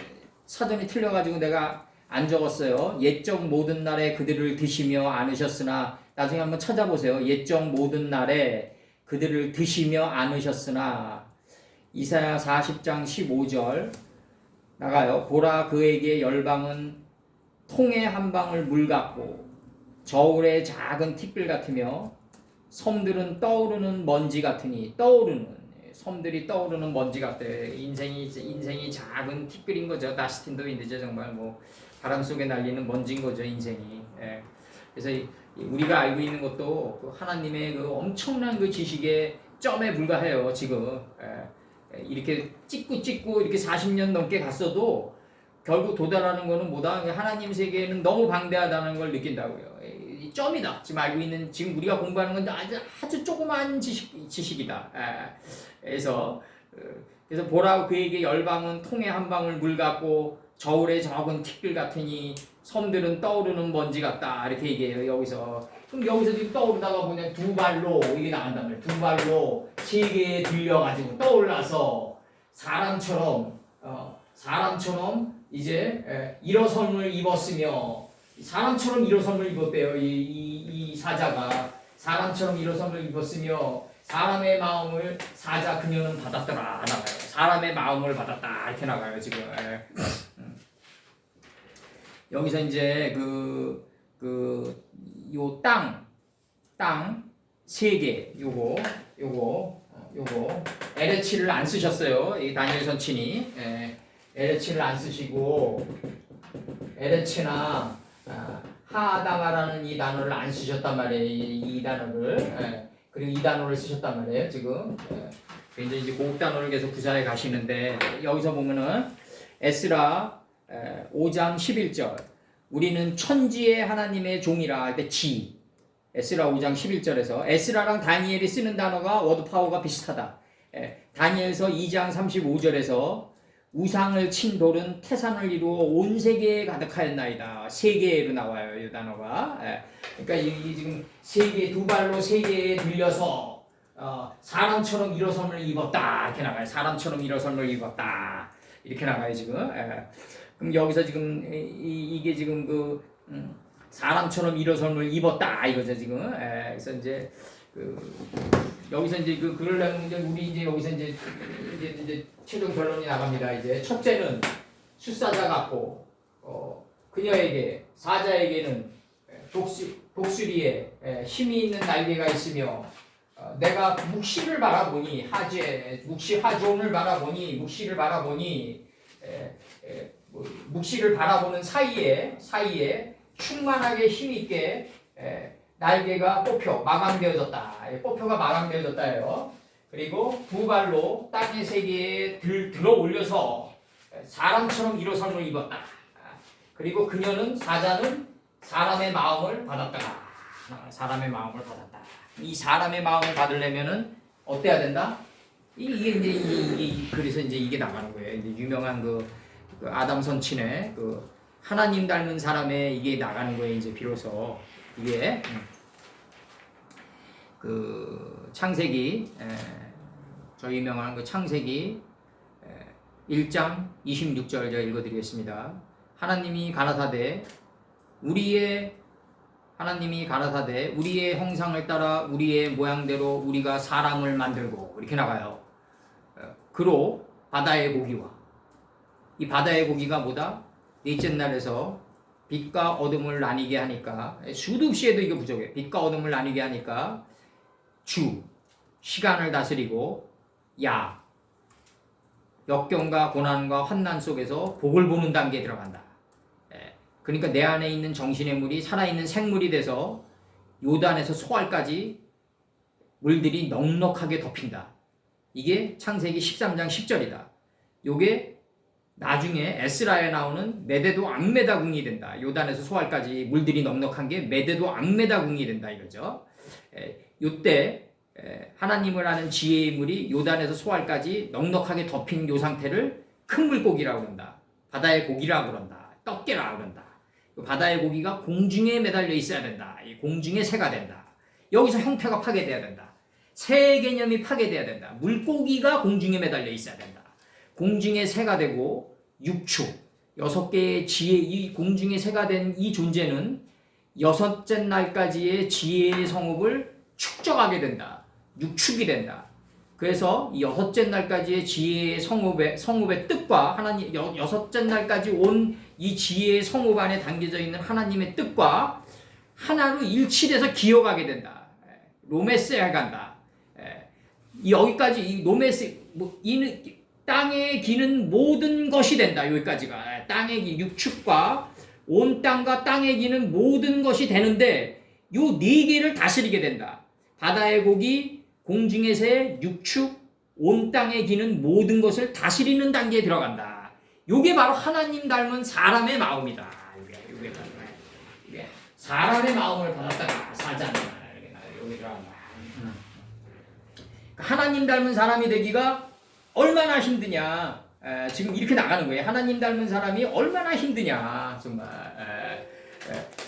Speaker 1: 사전이 틀려가지고 내가 안 적었어요. 옛적 모든 날에 그들을 드시며 안으셨으나 나중에 한번 찾아보세요. 옛적 모든 날에 그들을 드시며 안으셨으나 이사야 40장 15절 나가요. 보라 그에게 열방은 통에 한 방울 물 같고 저울의 작은 티끌 같으며 섬들은 떠오르는 먼지 같으니 섬들이 떠오르는 먼지 같대. 인생이 작은 티끌인 거죠. 다스틴도 인드죠. 정말 뭐 바람 속에 날리는 먼지인 거죠. 인생이. 예. 그래서 우리가 알고 있는 것도 그 하나님의 그 엄청난 그 지식의 점에 불과해요. 지금 이렇게 찍고 이렇게 40년 넘게 갔어도 결국 도달하는 거는 뭐다? 하나님 세계에는 너무 방대하다는 걸 느낀다고요. 이 점이다. 지금 알고 있는 지금 우리가 공부하는 건 아주 조그만 지식이다. 그래서 보라 그에게 열방은 통에 한 방울 물 같고 저울에 적은 티끌 같으니 섬들은 떠오르는 먼지 같다 이렇게 얘기해요. 여기서 그럼 여기서 지금 떠오르다가 그냥 두 발로 이게 나간단 말이에요. 두 발로 세계에 들려가지고 떠올라서 사람처럼 이제 일어섬을 입었으며 사람처럼 일어섬을 입었대요. 이 사자가 사람처럼 일어섬을 입었으며 사람의 마음을 사자 그녀는 받았더라 나가요. 사람의 마음을 받았다 이렇게 나가요 지금. 여기서 이제 요 땅 세계 요거 에레치를 안 쓰셨어요. 이 다니엘 선친이 에레치를 안 쓰시고 에레치나 하다가라는 이 단어를 안 쓰셨단 말이에요. 이 단어를 그리고 이 단어를 쓰셨단 말이에요. 지금 굉장히 이제 고급 단어를 계속 구사해 가시는데 여기서 보면은 에스라 5장 11절 우리는 천지의 하나님의 종이라 할 때 에스라 5장 11절에서 에스라랑 다니엘이 쓰는 단어가 워드 파워가 비슷하다. 다니엘서 2장 35절에서 우상을 친 돌은 태산을 이루어 온 세계에 가득하였나이다. 세계로 나와요. 이 단어가. 그러니까 이 지금 세계 두 발로 세계에 들려서 사람처럼 일어섬을 입었다. 이렇게 나가요. 사람처럼 일어섬을 입었다. 이렇게 나가요 지금. 그럼 여기서 지금 이게 지금 사람처럼 일어섬을 입었다 이거죠 지금. 그래서 이제 여기서 이제 그러려면 이제 우리 이제 여기서 이제 최종 결론이 나갑니다. 이제 첫째는 숫사자 같고 그녀에게 사자에게는 독수리에 힘이 있는 날개가 있으며 내가 묵시를 바라보니 하존을 바라보니 묵시를 바라보는 사이에 충만하게 힘있게 날개가 마감되어졌다. 뽑혀가 마감되어졌다예요. 그리고 두 발로 땅의 세계에 들어 올려서 사람처럼 일어섬을 입었다. 그리고 사자는 사람의 마음을 받았다. 이 사람의 마음을 받으려면은 어때야 된다? 그래서 이제 이게 나가는 거예요. 이제 유명한 그 아담 선친의 하나님 닮은 사람의 이게 나가는 거예요. 이제 비로소 이게 창세기 저 유명한 창세기 1장 26절 제가 읽어드리겠습니다. 하나님이 가라사대 우리의 형상을 따라 우리의 모양대로 우리가 사람을 만들고 이렇게 나가요. 그로 바다의 고기와 이 바다의 고기가 뭐다? 넷째 날에서 빛과 어둠을 나뉘게 하니까 수도 없이 해도 이거 부족해. 빛과 어둠을 나뉘게 하니까 시간을 다스리고 역경과 고난과 환난 속에서 복을 보는 단계에 들어간다. 그러니까 내 안에 있는 정신의 물이 살아있는 생물이 돼서 요단에서 소알까지 물들이 넉넉하게 덮인다. 이게 창세기 13장 10절이다. 요게 나중에 에스라에 나오는 메대도 앙메다궁이 된다. 요단에서 소알까지 물들이 넉넉한 게 메대도 앙메다궁이 된다 이거죠. 요때 하나님을 아는 지혜의 물이 요단에서 소알까지 넉넉하게 덮인 요 상태를 큰 물고기라고 그런다. 바다의 고기라고 그런다. 떡게라고 그런다. 그 바다의 고기가 공중에 매달려 있어야 된다. 공중의 새가 된다. 여기서 형태가 파괴돼야 된다. 새 개념이 파괴돼야 된다. 물고기가 공중에 매달려 있어야 된다. 공중의 새가 되고 육축, 6개의 지혜, 이 공중의 새가 된 이 존재는 6째 날까지의 지혜의 성읍을 축적하게 된다. 육축이 된다. 그래서 이 6째 날까지의 지혜의 성읍의 뜻과 하나님 6째 날까지 온 이 지혜의 성읍 안에 담겨져 있는 하나님의 뜻과 하나로 일치돼서 기어가게 된다. 로메스에 간다. 여기까지 이 로메스 땅에 기는 모든 것이 된다. 여기까지가 땅에 기 육축과 온 땅과 땅에 기는 모든 것이 되는데 요 4개를 다스리게 된다. 바다의 고기, 공중의 새, 육축, 온 땅에 기는 모든 것을 다스리는 단계에 들어간다. 요게 바로 하나님 닮은 사람의 마음이다. 이게 사람의 마음을 받았다가 사자는 여기 들어간다. 하나님 닮은 사람이 되기가 얼마나 힘드냐. 지금 이렇게 나가는 거예요. 하나님 닮은 사람이 얼마나 힘드냐. 정말.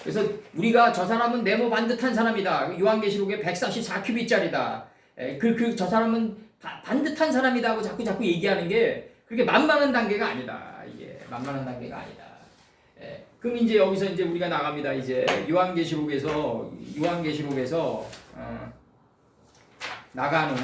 Speaker 1: 그래서 우리가 저 사람은 네모 반듯한 사람이다. 요한계시록에 144큐빗짜리다. 저 사람은 반듯한 사람이다 하고 자꾸 얘기하는 게 그렇게 만만한 단계가 아니다. 이게 만만한 단계가 아니다. 그럼 이제 여기서 이제 우리가 나갑니다. 이제 요한계시록에서 나가는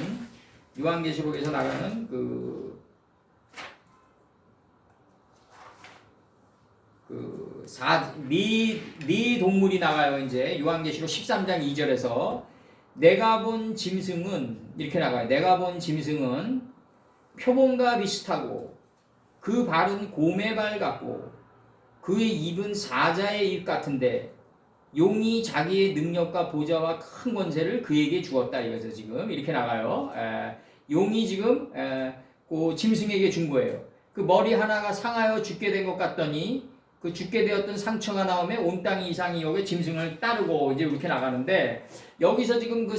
Speaker 1: 네 동물이 나가요. 이제 요한계시록 13장 2절에서 내가 본 짐승은 이렇게 나가요. 내가 본 짐승은 표범과 비슷하고 그 발은 곰의 발 같고 그의 입은 사자의 입 같은데 용이 자기의 능력과 보좌와 큰 권세를 그에게 주었다. 이거죠. 지금 이렇게 나가요. 용이 지금 그 짐승에게 준 거예요. 그 머리 하나가 상하여 죽게 된 것 같더니 그 죽게 되었던 상처가 나오면 온 땅 이상이 여기 짐승을 따르고 이제 이렇게 나가는데 여기서 지금 그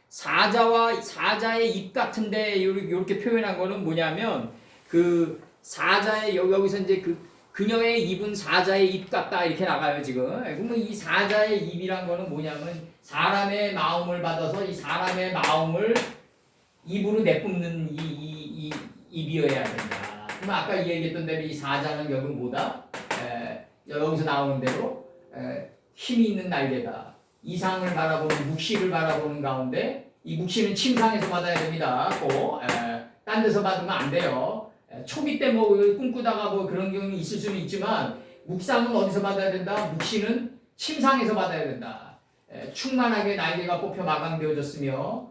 Speaker 1: 사자의 입 같은데 이렇게 표현한 거는 뭐냐면 그 사자의 여기서 이제 그녀의 입은 사자의 입 같다 이렇게 나가요 지금. 그러면 이 사자의 입이란 거는 뭐냐면 사람의 마음을 받아서 이 사람의 마음을 입으로 내뿜는 이 입이어야 된다. 그럼 아까 얘기했던 대로 이 사자는 여기 뭐다? 여기서 나오는 대로 힘이 있는 날개다. 이상을 바라보는 묵시를 바라보는 가운데 이 묵시는 침상에서 받아야 됩니다. 꼭 딴 데서 받으면 안 돼요. 초기 때 뭐 꿈꾸다가 뭐 그런 경우는 있을 수는 있지만 묵상은 어디서 받아야 된다? 묵시는 침상에서 받아야 된다. 충만하게 날개가 뽑혀 마감되어졌으며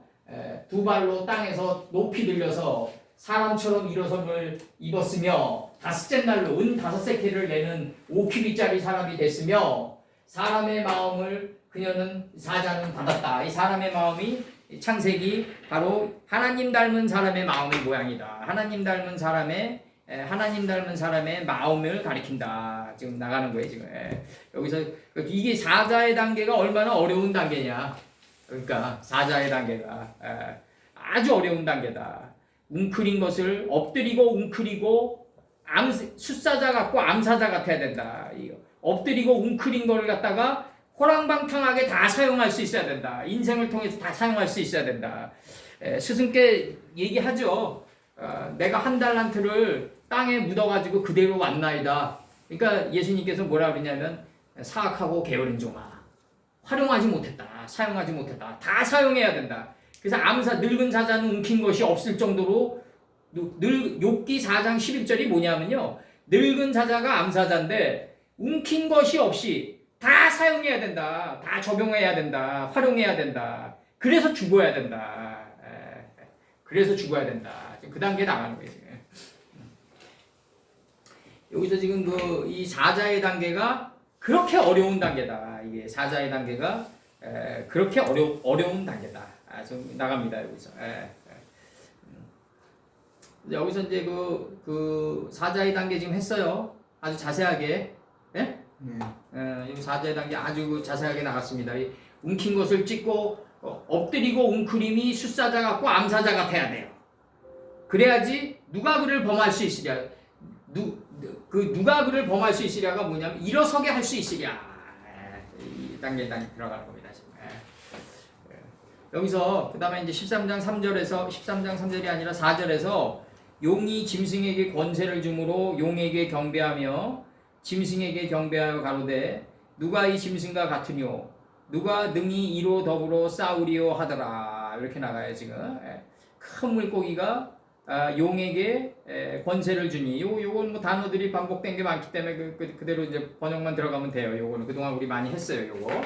Speaker 1: 두 발로 땅에서 높이 들려서 사람처럼 일어섬을 입었으며 5째 날로 은 5세케를 내는 5큐빗짜리 사람이 됐으며 사람의 마음을 그녀는 사자는 받았다. 이 사람의 마음이 창세기 바로 하나님 닮은 사람의 마음의 모양이다. 하나님 닮은 사람의 마음을 가리킨다. 지금 나가는 거예요 지금. 여기서 이게 사자의 단계가 얼마나 어려운 단계냐. 그러니까 사자의 단계가 아주 어려운 단계다. 웅크린 것을 엎드리고 웅크리고 숫사자 같고 암사자 같아야 된다. 엎드리고 웅크린 거를 갖다가 호랑방탕하게 다 사용할 수 있어야 된다. 인생을 통해서 다 사용할 수 있어야 된다. 스승께 얘기하죠. 내가 한 달란트를 땅에 묻어가지고 그대로 왔나이다. 그러니까 예수님께서 뭐라 그러냐면 사악하고 게으른 종아, 활용하지 못했다. 사용하지 못했다. 다 사용해야 된다. 그래서 늙은 사자는 웅킨 것이 없을 정도로 욥기 4장 11절이 뭐냐면요. 늙은 사자가 암사자인데 웅킨 것이 없이 다 사용해야 된다. 다 적용해야 된다. 활용해야 된다. 그래서 죽어야 된다. 그래서 죽어야 된다. 그 단계에 나가는 거예요. 지금. 여기서 지금 이 사자의 단계가 그렇게 어려운 단계다. 이게 사자의 단계가 그렇게 어려운 단계다. 좀 나갑니다. 여기서. 여기서 이제 그 사자의 단계 지금 했어요. 아주 자세하게. 예? 여기 사자의 단계 아주 자세하게 나갔습니다. 웅킨 것을 찍고 엎드리고 웅크림이 숫사자 같고 암사자 같아야 돼요. 그래야지 누가 그를 범할 수 있으랴. 누가 그를 범할 수 있으랴가 뭐냐면 일어서게 할 수 있으랴. 이 단계 들어갈 겁니다. 지금. 여기서 그 다음에 이제 13장 3절이 아니라 4절에서 용이 짐승에게 권세를 주므로 용에게 경배하며 짐승에게 경배하여 가로되 누가 이 짐승과 같으뇨 누가 능히 이로 더불어 싸우리요 하더라. 이렇게 나가요 지금. 큰 물고기가 용에게 권세를 주니 요건 뭐 단어들이 반복된 게 많기 때문에 그대로 이제 번역만 들어가면 돼요. 요거는 그동안 우리 많이 했어요. 요거.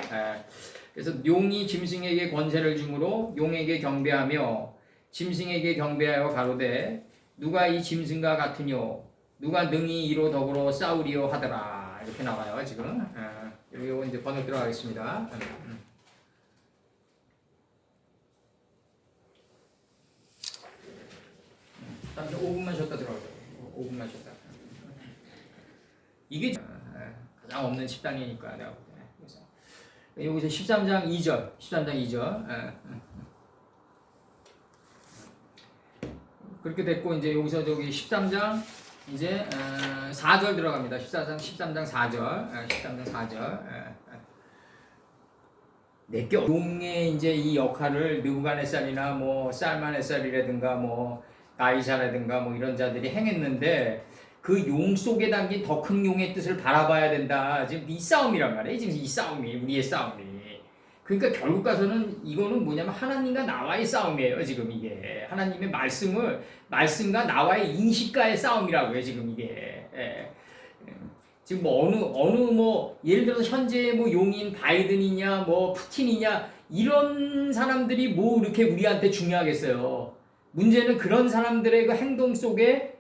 Speaker 1: 그래서 용이 짐승에게 권세를 주므로 용에게 경배하며 짐승에게 경배하여 가로되 누가 이 짐승과 같으뇨 누가 능히 이로 더불어 싸우리요 하더라. 이렇게 나와요 지금. 요거 이제 번역 들어가겠습니다. 잠시 5분만 쉬었다 들어가죠. 5분만 쉬었다. 이게 가장 없는 10단이니까 내가 여기서 13장 2절. 그렇게 됐고 이제 여기서 저기 13장 이제 4절 들어갑니다. 13장 4절. 내게 용의 이제 이 역할을 느부갓네살이나 뭐 살마네살이라든가 뭐 나이사라든가 뭐 이런 자들이 행했는데 그 용 속에 담긴 더 큰 용의 뜻을 바라봐야 된다. 지금 이 싸움이란 말이에요. 지금 이 싸움이 우리의 싸움이. 그러니까 결국 가서는 이거는 뭐냐면 하나님과 나와의 싸움이에요. 지금 이게 하나님의 말씀과 나와의 인식과의 싸움이라고요. 지금 이게. 지금 뭐 어느 뭐 예를 들어서 현재 뭐 용인 바이든이냐 뭐 푸틴이냐 이런 사람들이 뭐 이렇게 우리한테 중요하겠어요. 문제는 그런 사람들의 그 행동 속에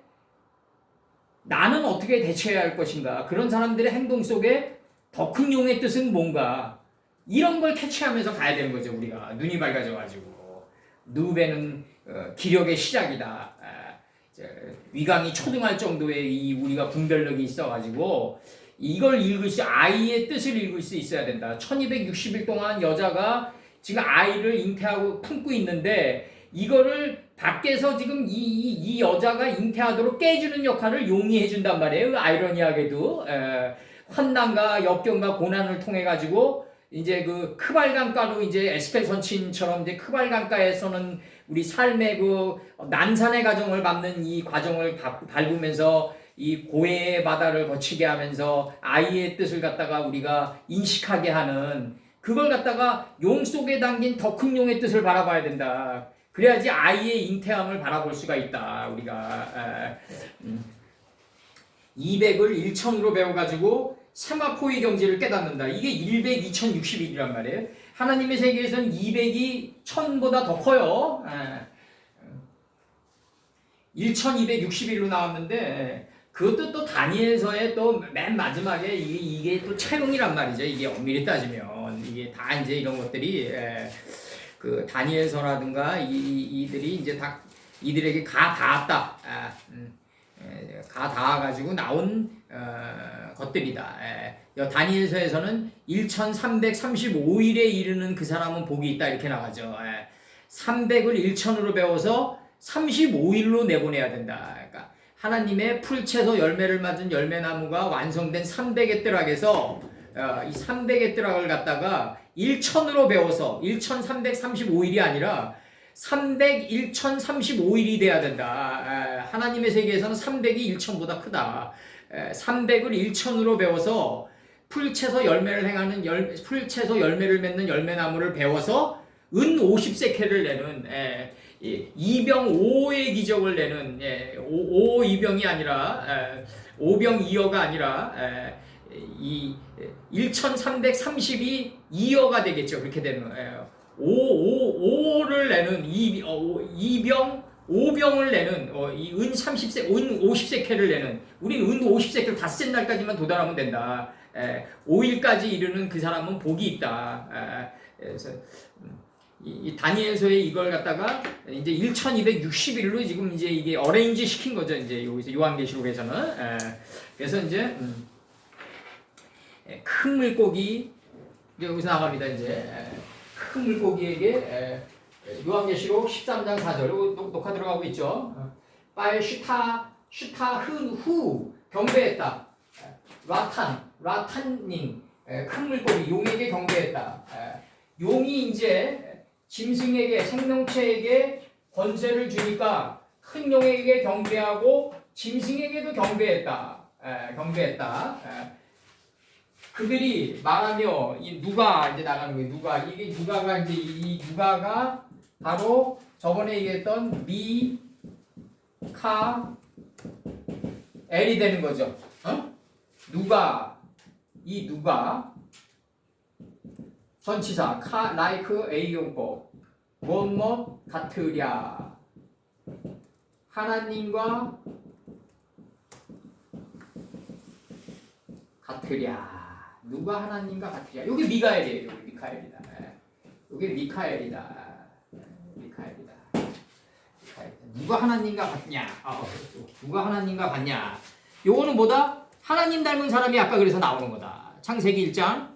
Speaker 1: 나는 어떻게 대처해야 할 것인가? 그런 사람들의 행동 속에 더 큰 용의 뜻은 뭔가? 이런 걸 캐치하면서 가야 되는 거죠. 우리가 눈이 밝아져가지고 누베는 기력의 시작이다. 위강이 초등할 정도의 이 우리가 분별력이 있어가지고 이걸 읽을 수 아이의 뜻을 읽을 수 있어야 된다. 1260일 동안 여자가 지금 아이를 잉태하고 품고 있는데 이거를 밖에서 지금 이 여자가 잉태하도록 깨주는 역할을 용이 해준단 말이에요. 아이러니하게도 환난과 역경과 고난을 통해 가지고 이제 그 크발강가로 이제 에스겔 선친처럼 이제 크발강가에서는 우리 삶의 그 난산의 과정을 밟는 이 과정을 밟으면서 이 고해의 바다를 거치게 하면서 아이의 뜻을 갖다가 우리가 인식하게 하는 그걸 갖다가 용 속에 담긴 더 큰 용의 뜻을 바라봐야 된다. 그래야지 아이의 잉태함을 바라볼 수가 있다. 우리가 200을 1000으로 배워가지고 세마포의 경지를 깨닫는다. 이게 100, 2060일이란 말이에요. 하나님의 세계에서는 200이 1000보다 더 커요. 1260일로 나왔는데 그것도 또 다니엘서의 또 맨 마지막에 이게 또 차용이란 말이죠. 이게 엄밀히 따지면 이게 다 이제 이런 것들이 그 다니엘서라든가 이들이 이제 다 이들에게 가 닿았다. 가 닿아가지고 나온 것들이다. 다니엘서에서는 1335일에 이르는 그 사람은 복이 있다 이렇게 나가죠. 300을 1000으로 배워서 35일로 내보내야 된다. 그러니까 하나님의 풀채소 열매를 맞은 열매나무가 완성된 300의 뜰학에서 이 300의 뜰학을 갖다가 1000으로 배워서 1335일이 아니라 300, 1035일이 돼야 된다. 하나님의 세계에서는 300이 1000보다 크다. 300을 1000으로 배워서 풀채소 열매를 행하는 풀채소 열매를 맺는 열매나무를 배워서 은 50세켈을 내는 이병 5의 기적을 내는 5이병이 아니라 5병 2어가 아니라 이 1330이 2어가 되겠죠. 그렇게 되면 5를 내는 2병 5병을 내는 은 50세켈을 내는 우리는 은 50세켈 닷새 날까지만 도달하면 된다. 5일까지 이르는 그 사람은 복이 있다. 그래서 이 다니엘서에 이걸 갖다가 이제 1260일로 지금 이제 이게 어레인지 시킨 거죠. 이제 여기서 요한계시록에서는 그래서 이제 큰 물고기 이제 여기서 나갑니다. 이제 큰 물고기에게 요한계시록 13장 4절 이거 녹화 들어가고 있죠. 빨 슈타 흔후 경배했다. 라탄닌 큰 물고기 용에게 경배했다. 용이 이제 짐승에게 생명체에게 권세를 주니까 큰 용에게 경배하고 짐승에게도 경배했다. 그들이 말하며 이 누가 이제 나가는 거예요. 이게 누가가 이제 이 누가가 바로 저번에 얘기했던 미카엘이 되는 거죠. 누가 전치사 라이크 A용법 무엇 같으랴 하나님과 같으랴. 누가 하나님과 같으랴. 여기 미카엘이에요. 여기 미카엘이다. 여기 미카엘이다. 누가 하나님과 같냐? 누가 하나님과 같냐? 요거는 뭐다? 하나님 닮은 사람이 아까 그래서 나오는 거다. 창세기 1장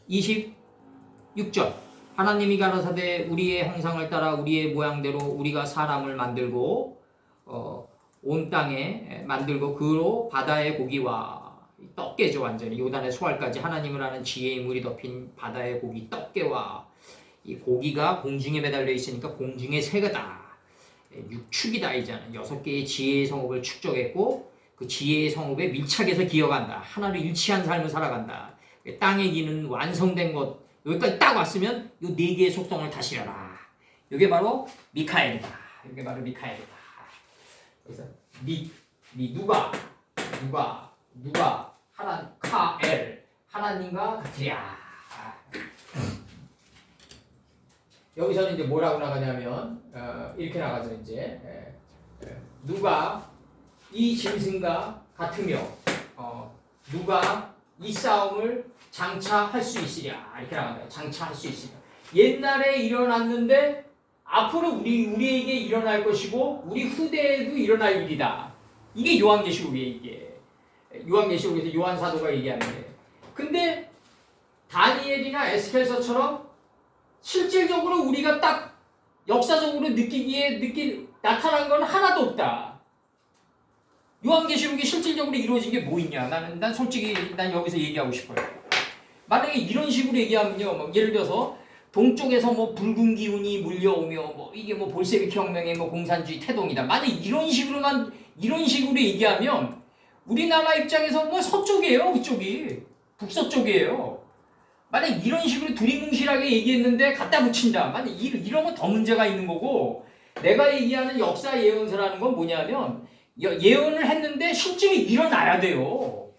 Speaker 1: 26절. 하나님이 가라사대 우리의 형상을 따라 우리의 모양대로 우리가 사람을 만들고 온 땅에 만들고 그로 바다의 고기와 떡게죠. 완전히 요단의 소알까지 하나님을 아는 지혜의 물이 덮인 바다의 고기 떡게와 이 고기가 공중에 매달려 있으니까 공중의 새가다. 육축이다. 이제는 6개의 지혜의 성읍을 축적했고 그 지혜의 성읍에 밀착해서 기어간다. 하나로 일치한 삶을 살아간다. 땅의 기는 완성된 것. 여기까지 딱 왔으면 이 4개의 속성을 다 실어라. 이게 바로 미카엘이다. 그래서 누가 카엘 하나님과 같으랴. 여기서는 이제 뭐라고 나가냐면 이렇게 나가죠. 이제 누가 이 짐승과 같으며 누가 이 싸움을 장차할 수 있으랴. 이렇게 나가요. 장차할 수 있으랴. 옛날에 일어났는데 앞으로 우리에게 일어날 것이고 우리 후대에도 일어날 일이다. 이게 요한계시록이에요. 이게 요한계시록에서 요한 사도가 얘기하는 거예요. 근데 다니엘이나 에스겔서처럼 실질적으로 우리가 딱 역사적으로 나타난 건 하나도 없다. 요한계시록이 실질적으로 이루어진 게 뭐 있냐? 난 솔직히 여기서 얘기하고 싶어요. 만약에 이런 식으로 얘기하면요, 예를 들어서 동쪽에서 붉은 기운이 물려오며 이게 볼세비키 혁명의 공산주의 태동이다. 만약 이런 식으로 얘기하면 우리나라 입장에서 서쪽이에요, 그쪽이 북서쪽이에요. 만약 이런 식으로 두리뭉실하게 얘기했는데 갖다 붙인다. 만약 이러면 더 문제가 있는 거고, 내가 얘기하는 역사 예언서라는 건 뭐냐면 예언을 했는데 실제로 일어나야 돼요.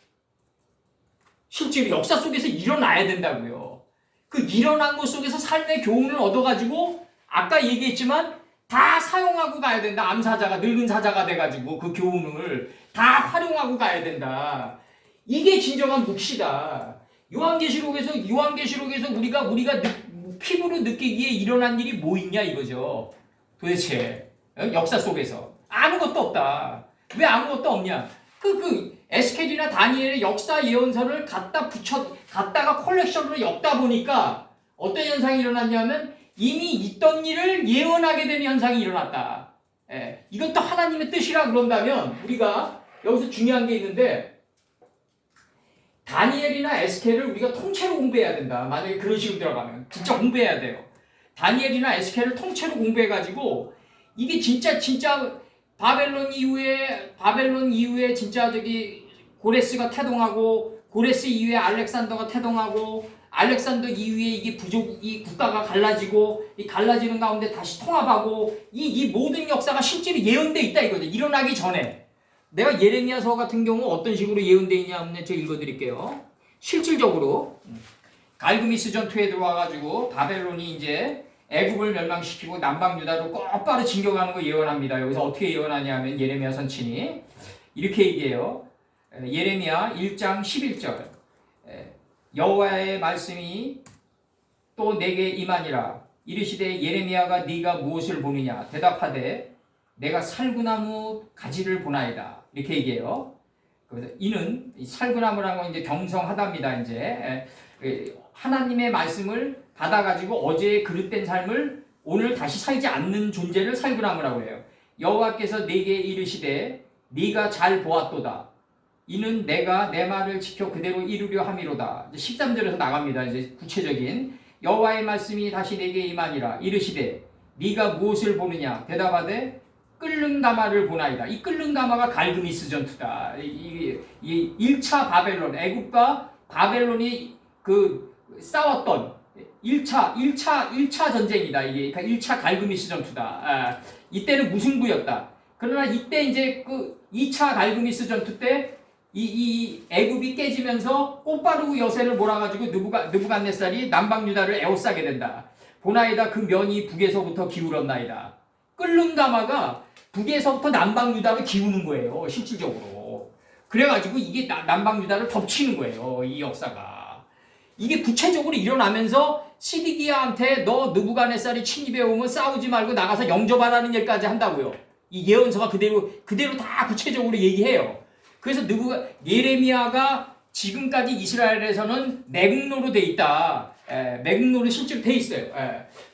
Speaker 1: 실제로 역사 속에서 일어나야 된다고요. 그 일어난 것 속에서 삶의 교훈을 얻어가지고 아까 얘기했지만 다 사용하고 가야 된다. 암사자가 늙은 사자가 돼가지고 그 교훈을 다 활용하고 가야 된다. 이게 진정한 묵시다. 요한계시록에서 우리가 피부로 느끼기에 일어난 일이 뭐 있냐 이거죠. 도대체 역사 속에서 아무것도 없다. 왜 아무것도 없냐? 에스겔이나 다니엘의 역사 예언서를 갖다가 컬렉션으로 엮다 보니까 어떤 현상이 일어났냐면 이미 있던 일을 예언하게 되는 현상이 일어났다. 이것도 하나님의 뜻이라 그런다면 우리가 여기서 중요한 게 있는데 다니엘이나 에스겔을 우리가 통째로 공부해야 된다. 만약에 그런 식으로 들어가면 진짜 공부해야 돼요. 다니엘이나 에스겔을 통째로 공부해가지고 이게 진짜 바벨론 이후에 진짜 고레스가 태동하고 고레스 이후에 알렉산더가 태동하고 알렉산더 이후에 이 국가가 갈라지고 이 갈라지는 가운데 다시 통합하고 이 모든 역사가 실제로 예언돼 있다 이거죠. 일어나기 전에. 내가 예레미야서 같은 경우 어떤 식으로 예언돼 있냐 하면 제가 읽어드릴게요. 실질적으로 갈그미스 전투에 들어와가지고 바벨론이 이제 애굽을 멸망시키고 남방 유다로 곧바로 진격하는 거 예언합니다. 여기서 어떻게 예언하냐면 예레미야 선친이 이렇게 얘기해요. 예레미야 1장 11절 여호와의 말씀이 또 내게 임하니라. 이르시되 예레미야가 네가 무엇을 보느냐? 대답하되 내가 살구나무 가지를 보나이다. 이렇게 얘기해요. 이는 살그나무라고 이제 경성하답니다. 이제 하나님의 말씀을 받아가지고 어제의 그릇된 삶을 오늘 다시 살지 않는 존재를 살그나무라고 해요. 여호와께서 내게 이르시되 네가 잘 보았도다. 이는 내가 내 말을 지켜 그대로 이루려 함이로다. 13절에서 나갑니다. 이제 구체적인 여호와의 말씀이 다시 내게 임하니라. 이르시되 네가 무엇을 보느냐? 대답하되 끓는 가마를 보나이다. 이 끓는 가마가 갈그미스 전투다. 이 1차 바벨론, 애국과 바벨론이 그 싸웠던 1차 전쟁이다. 이게 1차 갈그미스 전투다. 이때는 무승부였다. 그러나 이때 이제 그 2차 갈그미스 전투 때 이 애굽이 깨지면서 꽃바르고 여세를 몰아가지고 느부갓네살이 남방 유다를 에워싸게 된다. 보나이다 그 면이 북에서부터 기울었나이다. 끓는 가마가 북에서부터 남방 유다를 기우는 거예요. 실질적으로. 그래가지고 이게 남방 유다를 덮치는 거예요. 이 역사가. 이게 구체적으로 일어나면서 시드기야한테 너 느부갓네살이 침입해 오면 싸우지 말고 나가서 영접하라는 일까지 한다고요. 이 예언서가 그대로 다 구체적으로 얘기해요. 그래서 예레미야가 지금까지 이스라엘에서는 매국노로 돼 있다. 매국노로 실제로 돼 있어요.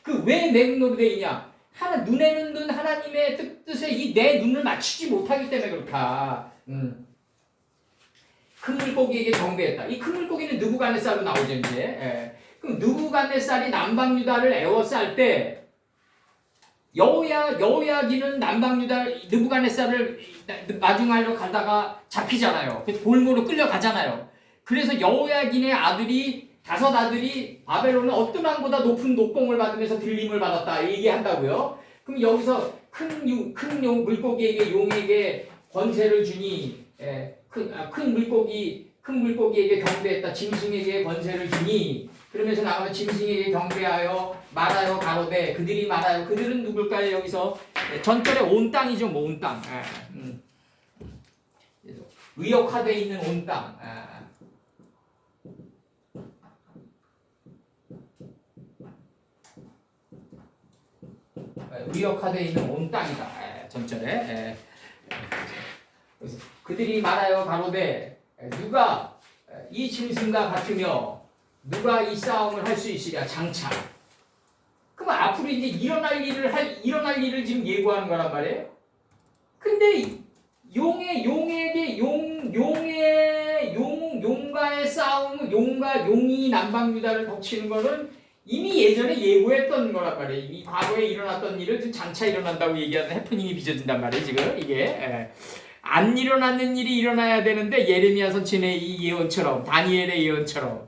Speaker 1: 그 왜 매국노로 돼 있냐? 눈에는 눈 하나님의 뜻에 이 내 눈을 맞추지 못하기 때문에 그렇다. 큰 물고기에게 경배했다. 이 큰 물고기는 느부갓네살로 나오죠 이제. 그럼 느부갓네살이 남방 유다를 에워쌀 때 여호야기는 남방 유다 느부갓네살을 마중하러 가다가 잡히잖아요. 그래서 볼모로 끌려가잖아요. 그래서 여호야긴의 다섯 아들이 바벨론의 어떤 왕보다 높은 녹봉을 받으면서 들림을 받았다 얘기한다고요. 그럼 여기서 큰 물고기에게 용에게 권세를 주니 큰 물고기에게 경배했다. 짐승에게 권세를 주니 그러면서 나가면 짐승에게 경배하여 말하여 가로되 그들이 말하여 그들은 누굴까요? 여기서 전절에 온 땅이죠. 뭐 온 땅. 의역화되어 있는 온 땅. 의역화되어 있는 온 땅이다. 전절에. 그래서 그들이 말하여 가로되 누가 이 짐승과 같으며 누가 이 싸움을 할 수 있으랴 장차. 그럼 앞으로 이제 일어날 일을 지금 예고하는 거란 말이에요. 근데 용과의 싸움, 용이 남방 유다를 덮치는 거는 이미 예전에 예고했던 거란 말이에요. 이미 과거에 일어났던 일을 지금 장차 일어난다고 얘기하는 해프닝이 빚어진단 말이에요. 지금 이게 안 일어났는 일이 일어나야 되는데 예레미야 선지의 이 예언처럼 다니엘의 예언처럼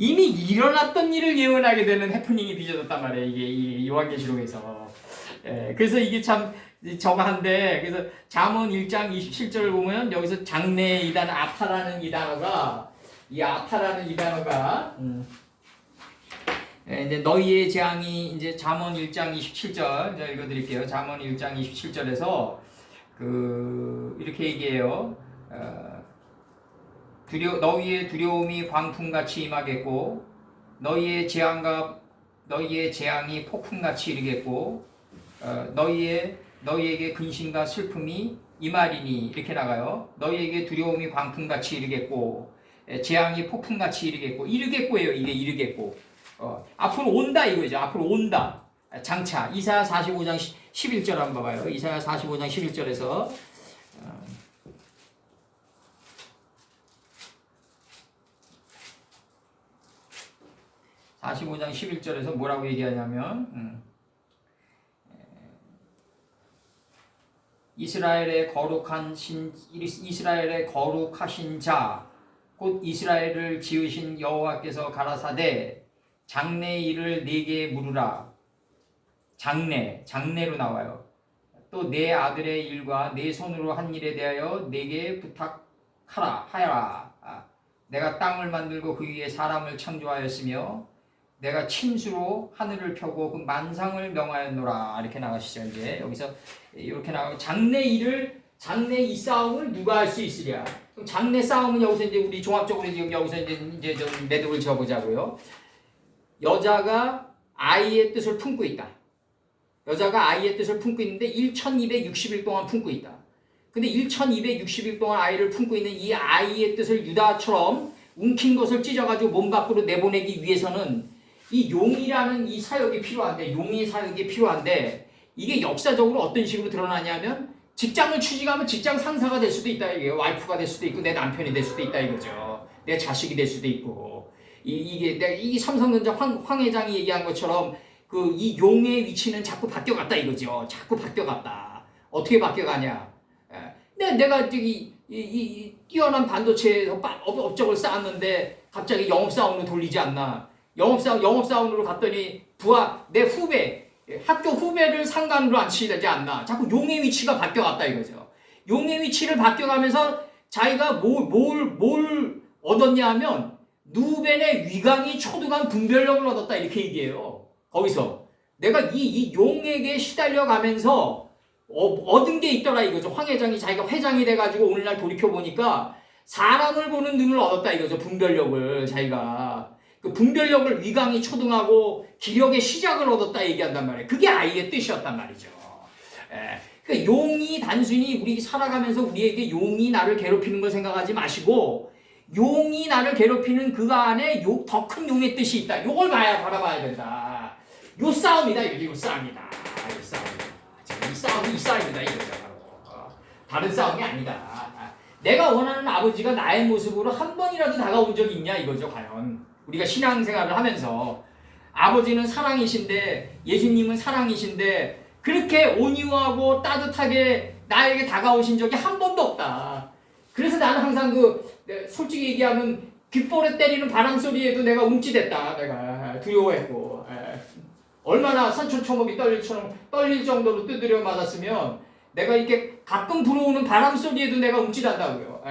Speaker 1: 이미 일어났던 일을 예언하게 되는 해프닝이 빚어졌단 말이에요. 이게 이 요한계시록에서. 그래서 이게 참 저거 한데 그래서 잠언 1장 27절을 보면 여기서 장래 이 단어 아파라는 이 단어가 이제 너희의 재앙이 이제 잠언 1장 27절 제가 읽어드릴게요. 잠언 1장 27절에서 이렇게 얘기해요. 너희의 두려움이 광풍같이 임하겠고 너희의 재앙이 폭풍같이 이르겠고 너희에게 근심과 슬픔이 임하리니 이렇게 나가요. 너희에게 두려움이 광풍같이 이르겠고 재앙이 폭풍같이 이르겠고예요. 이게 이르겠고 앞으로 온다 이거죠. 앞으로 온다. 장차 이사야 45장 11절 한번 봐봐요. 이사야 45장 11절에서 45장 11절에서 뭐라고 얘기하냐면 이스라엘의 거룩하신 자 곧 이스라엘을 지으신 여호와께서 가라사대 장래의 일을 네게 물으라. 장래로 나와요. 또 내 아들의 일과 내 손으로 한 일에 대하여 내게 부탁하라. 내가 땅을 만들고 그 위에 사람을 창조하였으며 내가 침수로 하늘을 펴고 그 만상을 명하였노라. 이렇게 나가시죠. 이제 여기서 이렇게 나가고 장래 이 싸움을 누가 할 수 있으랴. 그럼 장래 싸움은 여기서 이제 우리 종합적으로 지금 여기서 이제 좀 매듭을 지어보자고요. 여자가 아이의 뜻을 품고 있다. 여자가 아이의 뜻을 품고 있는데 1260일 동안 품고 있다. 근데 1260일 동안 아이를 품고 있는 이 아이의 뜻을 유다처럼 움킨 것을 찢어가지고 몸 밖으로 내보내기 위해서는 이 용이라는 이 사역이 필요한데, 용의 사역이 필요한데, 이게 역사적으로 어떤 식으로 드러나냐면 직장을 취직하면 직장 상사가 될 수도 있다 이게요. 와이프가 될 수도 있고 내 남편이 될 수도 있다 이거죠. 내 자식이 될 수도 있고. 이 삼성전자 황 회장이 얘기한 것처럼 그 이 용의 위치는 자꾸 바뀌어갔다 이거죠. 자꾸 바뀌어갔다. 어떻게 바뀌어가냐? 내가 저기 이 뛰어난 반도체에서 업적을 쌓았는데 갑자기 영업사원으로 돌리지 않나? 영업사원으로 갔더니 내 후배, 학교 후배를 상관으로 안 치지 않나? 자꾸 용의 위치가 바뀌어갔다 이거죠. 용의 위치를 바뀌어가면서 자기가 뭘 얻었냐 하면 누벤의 위강이 초두간 분별력을 얻었다 이렇게 얘기해요. 거기서 내가 이 용에게 시달려 가면서 얻은 게 있더라 이거죠. 황 회장이 자기가 회장이 돼가지고 오늘날 돌이켜보니까 사람을 보는 눈을 얻었다 이거죠. 분별력을 자기가. 그 분별력을 위강이 초등하고 기력의 시작을 얻었다 얘기한단 말이에요. 그게 아이의 뜻이었단 말이죠. 그러니까 용이 단순히 우리 살아가면서 우리에게 용이 나를 괴롭히는 걸 생각하지 마시고 용이 나를 괴롭히는 그 안에 더 큰 용의 뜻이 있다. 요걸 바라봐야 된다. 요 싸움이다 이거죠. 요 싸움이다. 이 싸움이다 이거죠. 다른 싸움이 아니다. 내가 원하는 아버지가 나의 모습으로 한 번이라도 다가온 적이 있냐 이거죠. 과연 우리가 신앙생활을 하면서 아버지는 사랑이신데 예수님은 사랑이신데 그렇게 온유하고 따뜻하게 나에게 다가오신 적이 한 번도 없다. 그래서 나는 항상 솔직히 얘기하면 귓볼에 때리는 바람 소리에도 내가 움찔했다. 내가 두려워했고 얼마나 산초초목이 떨릴 정도로 두드려 맞았으면 내가 이렇게 가끔 불어오는 바람 소리에도 내가 움찔한다고요.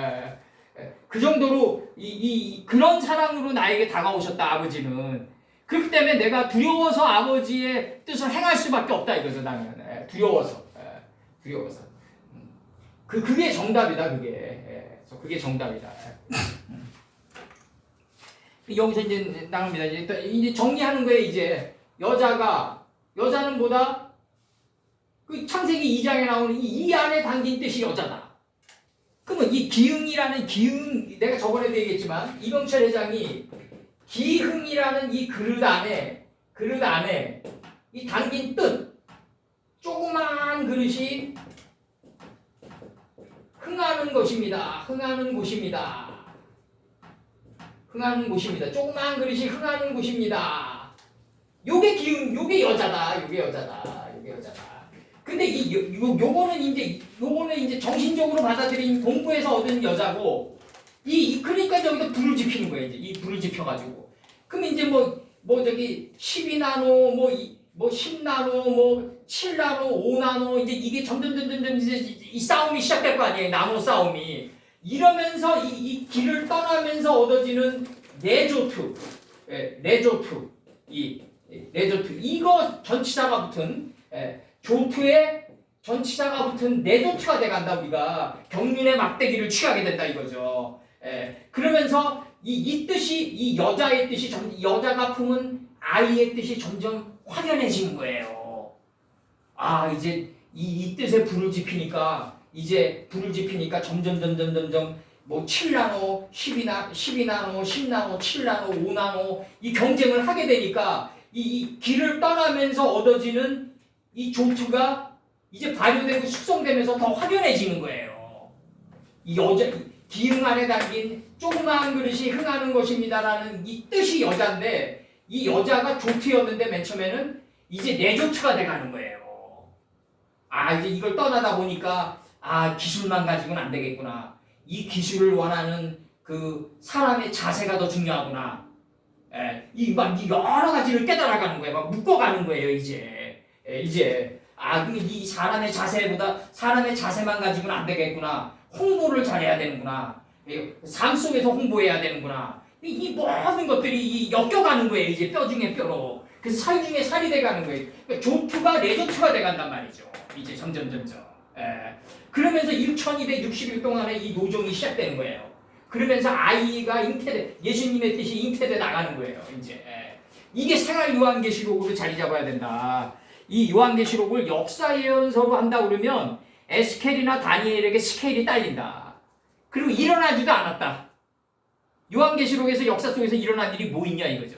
Speaker 1: 그 정도로 그런 사랑으로 나에게 다가오셨다 아버지는. 그렇기 때문에 내가 두려워서 아버지의 뜻을 행할 수밖에 없다 이거죠. 나는 두려워서. 그게 정답이다 그게. 그게 정답이다. 여기서 이제 나갑니다. 이제 정리하는 거예요. 이제 여자는 뭐다? 그 창세기 2장에 나오는 이 안에 담긴 뜻이 여자다. 그러면 이 기흥이라는 내가 저번에도 얘기했지만 이병철 회장이 기흥이라는 이 그릇 안에 이 담긴 뜻, 조그만 그릇이 흥하는 것입니다. 흥하는 곳입니다. 조그만 그릇이 흥하는 곳입니다. 요게 기흥, 요게 여자다. 근데 요거는 이제 정신적으로 받아들인 공부에서 얻은 여자고, 그러니까 여기다 불을 지피는 거예요. 이제 이 불을 지펴가지고. 그럼 이제 저기 12나노, 10나노, 7나노, 5나노, 이제 이게 점점 이제 이 싸움이 시작될 거 아니에요. 나노 싸움이. 이러면서 이 길을 떠나면서 얻어지는 레조트. 이거 전치사가 붙은, 조트에 전치사가 붙은 레조트가 돼간다. 우리가 경륜의 막대기를 취하게 된다 이거죠. 그러면서 이 뜻이, 이 여자의 뜻이, 여자가 품은 아이의 뜻이 점점 확연해지는 거예요. 이제 이 뜻에 불을 지피니까 점점 7나노, 12나노, 10나노, 7나노, 5나노 이 경쟁을 하게 되니까 이 길을 떠나면서 얻어지는 이 조투가 이제 발효되고 숙성되면서 더 확연해지는 거예요. 기흥 안에 담긴 조그마한 그릇이 흥하는 것입니다라는 이 뜻이 여자인데, 이 여자가 조투였는데 맨 처음에는 이제 내조투가 돼가는 거예요. 이제 이걸 떠나다 보니까 기술만 가지고는 안 되겠구나. 이 기술을 원하는 그 사람의 자세가 더 중요하구나. 여러 가지를 깨달아가는 거예요. 막 묶어가는 거예요. 이제 이 사람의 자세만 가지고는 안 되겠구나. 홍보를 잘해야 되는구나. 삶 속에서 홍보해야 되는구나. 이 모든 것들이 엮여가는 거예요. 이제 뼈 중에 뼈로. 그래서 살 중에 살이 돼가는 거예요. 그러니까 조투가 레조투가 돼간단 말이죠. 이제 점점. 그러면서 1260일 동안에 이 노정이 시작되는 거예요. 그러면서 아이가 예수님의 뜻이 잉태돼 나가는 거예요. 이제 이게 생활 요한계시록으로 자리 잡아야 된다. 이 요한계시록을 역사 예언서로 한다 그러면 에스겔이나 다니엘에게 스케일이 딸린다. 그리고 일어나지도 않았다. 요한계시록에서 역사 속에서 일어난 일이 뭐 있냐 이거죠.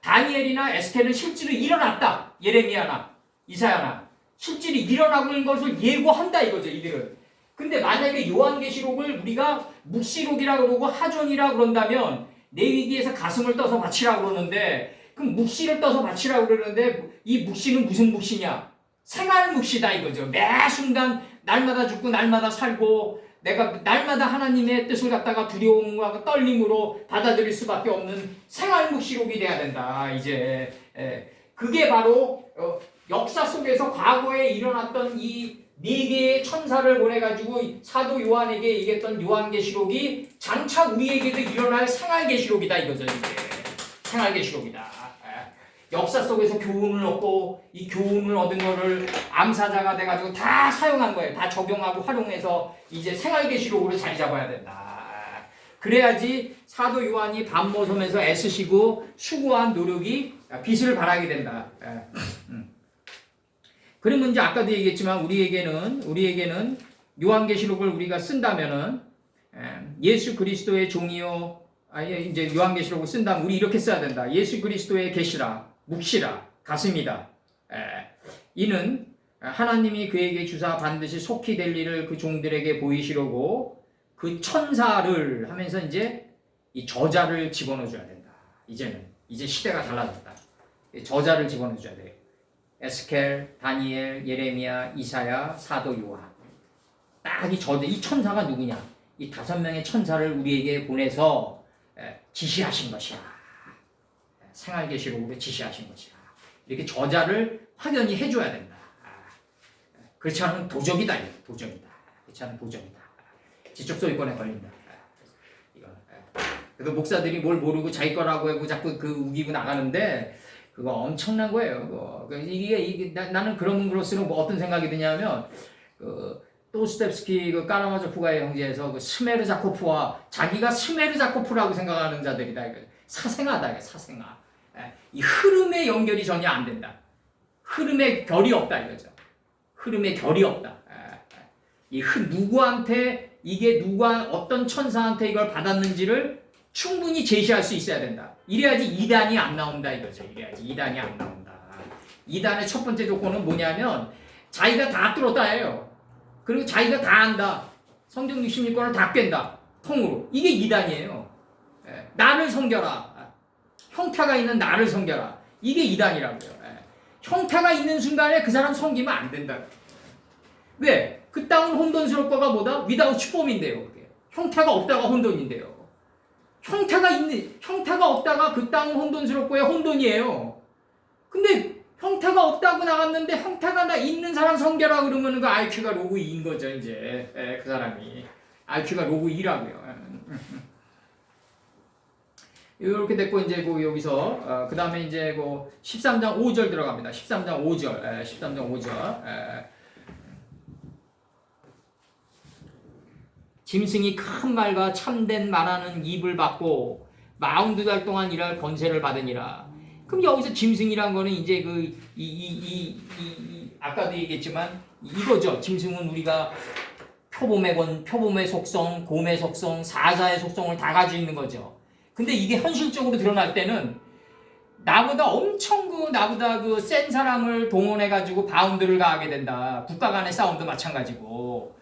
Speaker 1: 다니엘이나 에스겔은 실제로 일어났다. 예레미야나 이사야나 실제로 일어나고 있는 것을 예고한다 이거죠. 이들은. 근데 만약에 요한계시록을 우리가 묵시록이라 그러고 하존이라 그런다면 내 위기에서 가슴을 떠서 바치라 그러는데, 그럼 묵시를 떠서 바치라 그러는데 이 묵시는 무슨 묵시냐? 생활 묵시다 이거죠. 매 순간 날마다 죽고 날마다 살고 내가 날마다 하나님의 뜻을 갖다가 두려움과 떨림으로 받아들일 수밖에 없는 생활 묵시록이 돼야 된다. 이제 그게 바로 역사 속에서 과거에 일어났던 이 네 개의 천사를 보내가지고 사도 요한에게 얘기했던 요한계시록이 장차 우리에게도 일어날 생활계시록이다 이거죠. 이게 생활계시록이다. 역사 속에서 교훈을 얻고 이 교훈을 얻은 거를 암사자가 돼가지고 다 사용한 거예요. 다 적용하고 활용해서 이제 생활계시록으로 자리 잡아야 된다. 그래야지 사도 요한이 밤모섬에서 애쓰시고 수고한 노력이 빛을 발하게 된다. 그러면 이제 아까도 얘기했지만 우리에게는 요한계시록을 우리가 쓴다면은 예수 그리스도의 종이요, 이제 요한계시록을 쓴다면 우리 이렇게 써야 된다. 예수 그리스도의 계시라, 묵시라, 가슴이다. 이는 하나님이 그에게 주사 반드시 속히 될 일을 그 종들에게 보이시려고 그 천사를 하면서 이제 이 저자를 집어넣어줘야 된다. 이제 시대가 달라졌다. 저자를 집어넣어줘야 돼요. 에스겔, 다니엘, 예레미야, 이사야, 사도 요한. 딱 이 천사가 누구냐? 이 5명의 천사를 우리에게 보내서 지시하신 것이야. 생활계시록으로 지시하신 것이야. 이렇게 저자를 확연히 해줘야 된다. 그렇지 않으면 도적이다. 도적이다. 그렇지 않으면 도적이다. 지적 소유권에 걸린다. 그래서 목사들이 뭘 모르고 자기 거라고 하고 자꾸 그 우기고 나가는데 그거 엄청난 거예요. 이게 나는 그런 글로스는 뭐 어떤 생각이 드냐면 도스텝스키 까라마조프가의 형제에서 그 스메르자코프와 자기가 스메르자코프라고 생각하는 자들이다. 사생아다. 사생아. 이 흐름의 연결이 전혀 안 된다. 흐름의 결이 없다 이거죠. 흐름의 결이 없다. 누구한테 이게 어떤 천사한테 이걸 받았는지를 충분히 제시할 수 있어야 된다. 이래야지 이단이 안 나온다 이거죠. 이래야지 이단이 안 나온다. 이단의 첫 번째 조건은 뭐냐면 자기가 다 뚫었다예요. 그리고 자기가 다 안다. 성경 66권을 다 깬다. 통으로. 이게 이단이에요. 나를 섬겨라. 형태가 있는 나를 섬겨라. 이게 이단이라고요. 형태가 있는 순간에 그 사람 섬기면 안 된다. 왜? 그 땅은 혼돈스럽고가 뭐다? without form인데요. 그게. 형태가 없다가 혼돈인데요. 형태가 없다가 그 땅은 혼돈스럽고의 혼돈이에요. 근데 형태가 없다고 나갔는데 형태가 있는 사람 섬겨라 그러면 그 IQ가 로그 2인 거죠, 이제. 그 사람이. IQ가 로그 2라고요. 이렇게 됐고, 이제 여기서, 그 다음에 이제 13장 5절 들어갑니다. 13장 5절. 13장 5절. 짐승이 큰 말과 참된 말하는 입을 받고 42달 동안 일할 권세를 받으니라. 그럼 여기서 짐승이란 거는 이제 아까도 얘기했지만 이거죠. 짐승은 우리가 표범의 속성, 곰의 속성, 사자의 속성을 다 가지고 있는 거죠. 근데 이게 현실적으로 드러날 때는 나보다 센 사람을 동원해가지고 바운드를 가하게 된다. 국가 간의 싸움도 마찬가지고.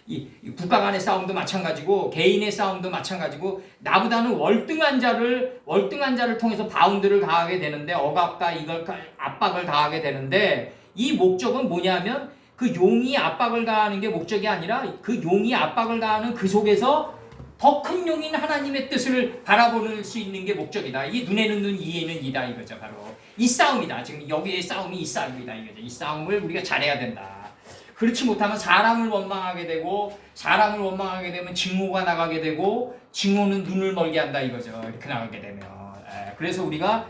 Speaker 1: 이 국가 간의 싸움도 마찬가지고 개인의 싸움도 마찬가지고 나보다는 월등한 자를 통해서 바운드를 가하게 되는데 억압과 이걸 압박을 가하게 되는데 이 목적은 뭐냐면 그 용이 압박을 가하는 게 목적이 아니라 그 용이 압박을 가하는 그 속에서 더 큰 용인 하나님의 뜻을 바라볼 수 있는 게 목적이다. 이게 눈에는 눈, 이에는 이다 이거죠. 바로 이 싸움이다. 지금 여기의 싸움이 이 싸움이다 이거죠. 이 싸움을 우리가 잘해야 된다. 그렇지 못하면 사람을 원망하게 되고 사람을 원망하게 되면 증오가 나가게 되고 증오는 눈을 멀게 한다 이거죠. 이렇게 나가게 되면. 그래서 우리가